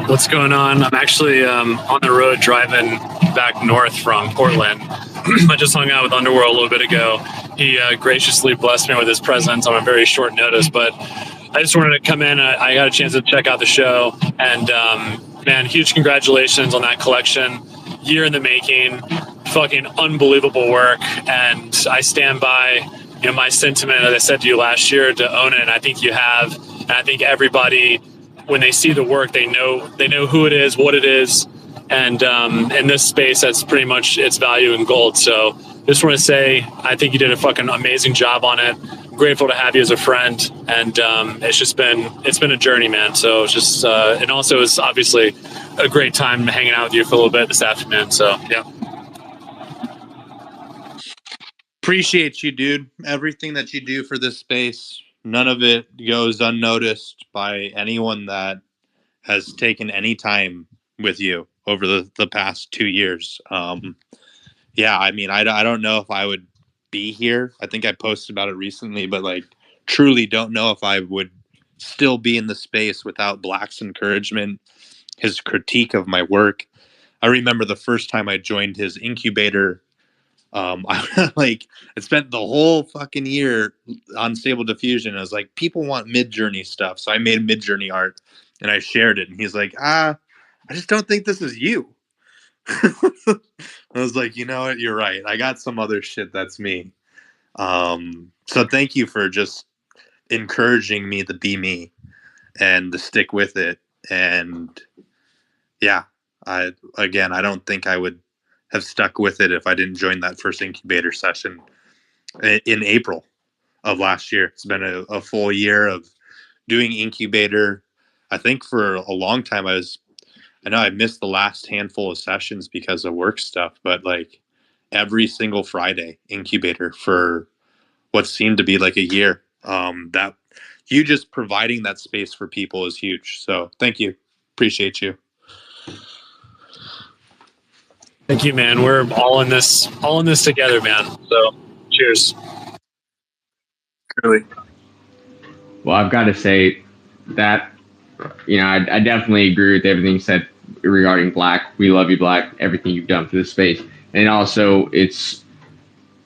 What's going on? I'm actually on the road driving back north from Portland. I just hung out with VnderWorld a little bit ago. He graciously blessed me with his presence on a very short notice, but I just wanted to come in. I got a chance to check out the show and man, huge congratulations on that collection. Year in the making, fucking unbelievable work. And I stand by, my sentiment that I said to you last year to own it. And I think you have. And I think everybody, when they see the work, they know who it is, what it is. And in this space, that's pretty much its value in gold. So just want to say, I think you did a fucking amazing job on it. I'm grateful to have you as a friend. And it's been a journey, man. So it's just, and also it's obviously a great time hanging out with you for a little bit this afternoon. So, yeah. Appreciate you, dude. Everything that you do for this space, none of it goes unnoticed by anyone that has taken any time with you over the past 2 years. Yeah, I mean, I don't know if I would be here. I think I posted about it recently, but like truly don't know if I would still be in the space without Black's encouragement, his critique of my work. I remember the first time I joined his incubator. I spent the whole fucking year on Stable Diffusion. I was like, people want Mid-Journey stuff. So I made Mid-Journey art and I shared it. And he's like, I just don't think this is you. I was like, you know what? You're right. I got some other shit that's me. So thank you for just encouraging me to be me and to stick with it. And yeah, I don't think I would have stuck with it if I didn't join that first incubator session in April of last year. It's been a full year of doing incubator. I think for a long time I know I missed the last handful of sessions because of work stuff, but like every single Friday incubator for what seemed to be like a year. That you just providing that space for people is huge. So thank you. Appreciate you. Thank you, man. We're all in this together, man. So cheers. Really. Well, I've got to say that, I definitely agree with everything you said regarding Black. We love you, Black, everything you've done for this space. And also, it's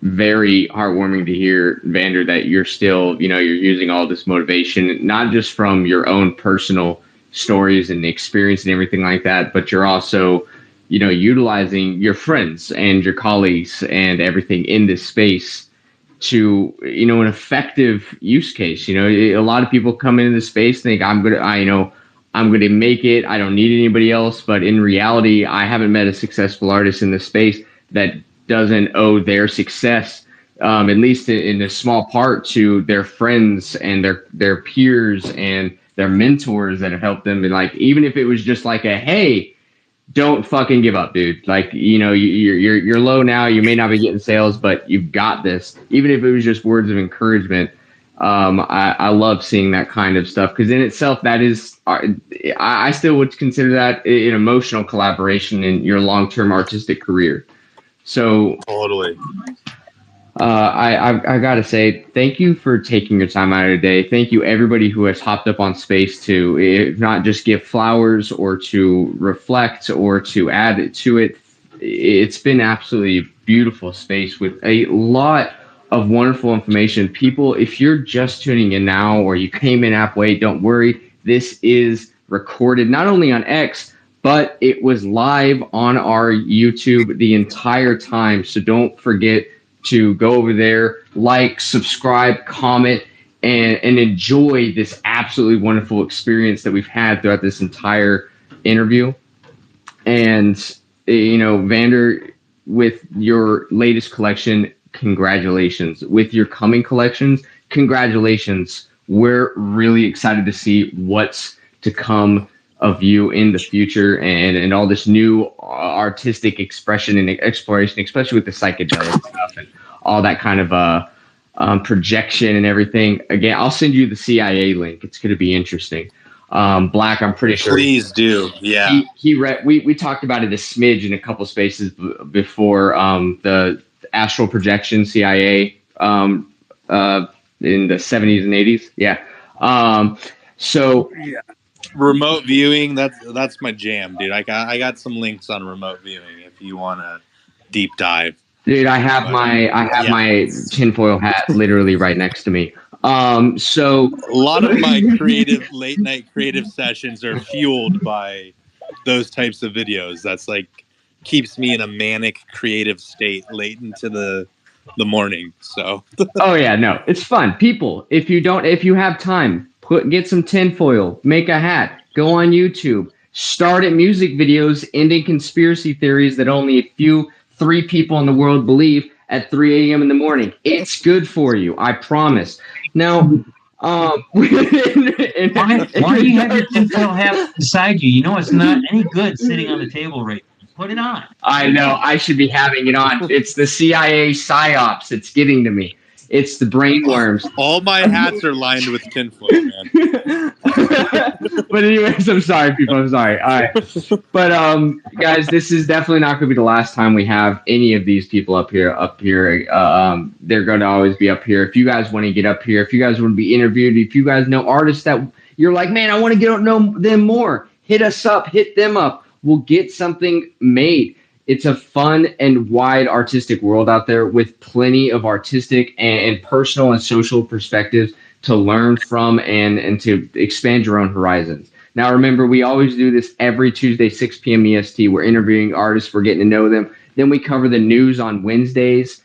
very heartwarming to hear, Vander, that you're still, you're using all this motivation, not just from your own personal stories and experience and everything like that, but you're also, utilizing your friends and your colleagues and everything in this space to, an effective use case. A lot of people come into this space and think I'm going to make it. I don't need anybody else. But in reality, I haven't met a successful artist in this space that doesn't owe their success, at least in a small part, to their friends and their peers and their mentors that have helped them. And like, even if it was just like hey, don't fucking give up, dude. Like, you're low now. You may not be getting sales, but you've got this. Even if it was just words of encouragement, I love seeing that kind of stuff, because in itself, that is, I still would consider that an emotional collaboration in your long-term artistic career. So Totally. I got to say, thank you for taking your time out of the day. Thank you, everybody who has hopped up on space to not just give flowers or to reflect or to add to it. It's been absolutely beautiful space with a lot of wonderful information. People, if you're just tuning in now or you came in halfway, don't worry. This is recorded not only on X, but it was live on our YouTube the entire time. So don't forget to go over there, like, subscribe, comment, and enjoy this absolutely wonderful experience that we've had throughout this entire interview. And, Vander, with your latest collection, congratulations. With your coming collections, congratulations. We're really excited to see what's to come of you in the future, and all this new artistic expression and exploration, especially with the psychedelic stuff and all that kind of projection and everything. Again, I'll send you the CIA link. It's going to be interesting. Black, I'm pretty sure. Please do. Yeah. We talked about it a smidge in a couple spaces before, the astral projection CIA in the 70s and 80s. Yeah. So yeah. Remote viewing, that's my jam, dude. I got some links on remote viewing if you want to deep dive. Dude, I have my tinfoil hat literally right next to me. So a lot of my late night creative sessions are fueled by those types of videos. That's like keeps me in a manic creative state late into the morning. So Oh yeah, no, it's fun. People, if you have time, get some tinfoil, make a hat, go on YouTube, start at music videos ending conspiracy theories that only three people in the world believe at 3 a.m. in the morning. It's good for you, I promise. Now, Why do you have your tinfoil hat beside you? You know it's not any good sitting on the table right now. Put it on. I know I should be having it on. It's the CIA psyops. It's getting to me. It's the brainworms. all my hats are lined with tinfoil, man. But anyways, I'm sorry, people. I'm sorry. All right. But guys, this is definitely not going to be the last time we have any of these people up here. They're going to always be up here. If you guys want to get up here, if you guys want to be interviewed, if you guys know artists that you're like, man, I want to get to know them more, hit us up, hit them up. We'll get something made. It's a fun and wide artistic world out there with plenty of artistic and personal and social perspectives to learn from and to expand your own horizons. Now, remember, we always do this every Tuesday, 6 p.m. EST. We're interviewing artists. We're getting to know them. Then we cover the news on Wednesdays.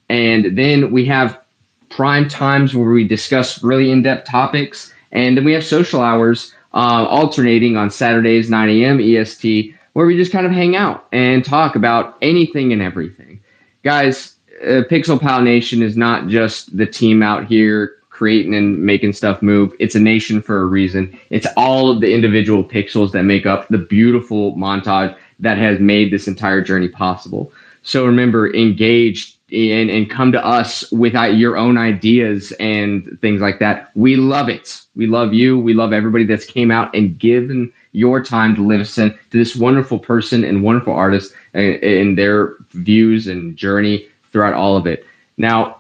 And then we have prime times where we discuss really in-depth topics. And then we have social hours alternating on Saturdays, 9 a.m. EST, where we just kind of hang out and talk about anything and everything. Guys, Pixel Pal Nation is not just the team out here creating and making stuff move. It's a nation for a reason. It's all of the individual pixels that make up the beautiful montage that has made this entire journey possible. So remember, engage and come to us with your own ideas and things like that. We love it. We love you. We love everybody that's came out and given your time to listen to this wonderful person and wonderful artist and their views and journey throughout all of it. Now,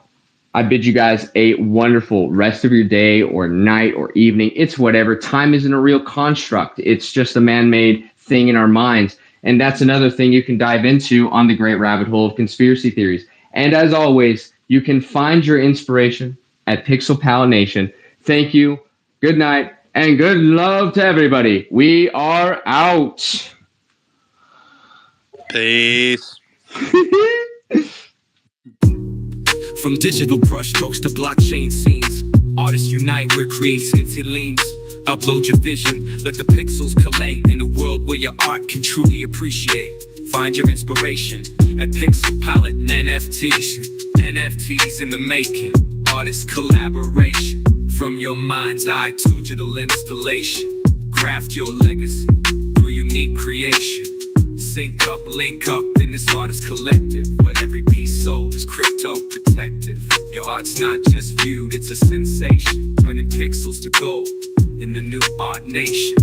I bid you guys a wonderful rest of your day or night or evening. It's whatever. Time isn't a real construct. It's just a man-made thing in our minds. And that's another thing you can dive into on the great rabbit hole of conspiracy theories. And as always, you can find your inspiration at Pixel Pal Nation. Thank you. Good night. And good love to everybody. We are out. Peace. From digital brushstrokes to blockchain scenes, artists unite where creativity leans. Upload your vision, let the pixels collate in a world where your art can truly appreciate. Find your inspiration at Pixel Palette and NFTs. NFTs in the making, artist collaboration. From your mind's eye to digital installation. Craft your legacy through unique creation. Sync up, link up in this artist collective, where every piece sold is crypto protected. Your art's not just viewed, it's a sensation. Turning pixels to gold in the new art nation.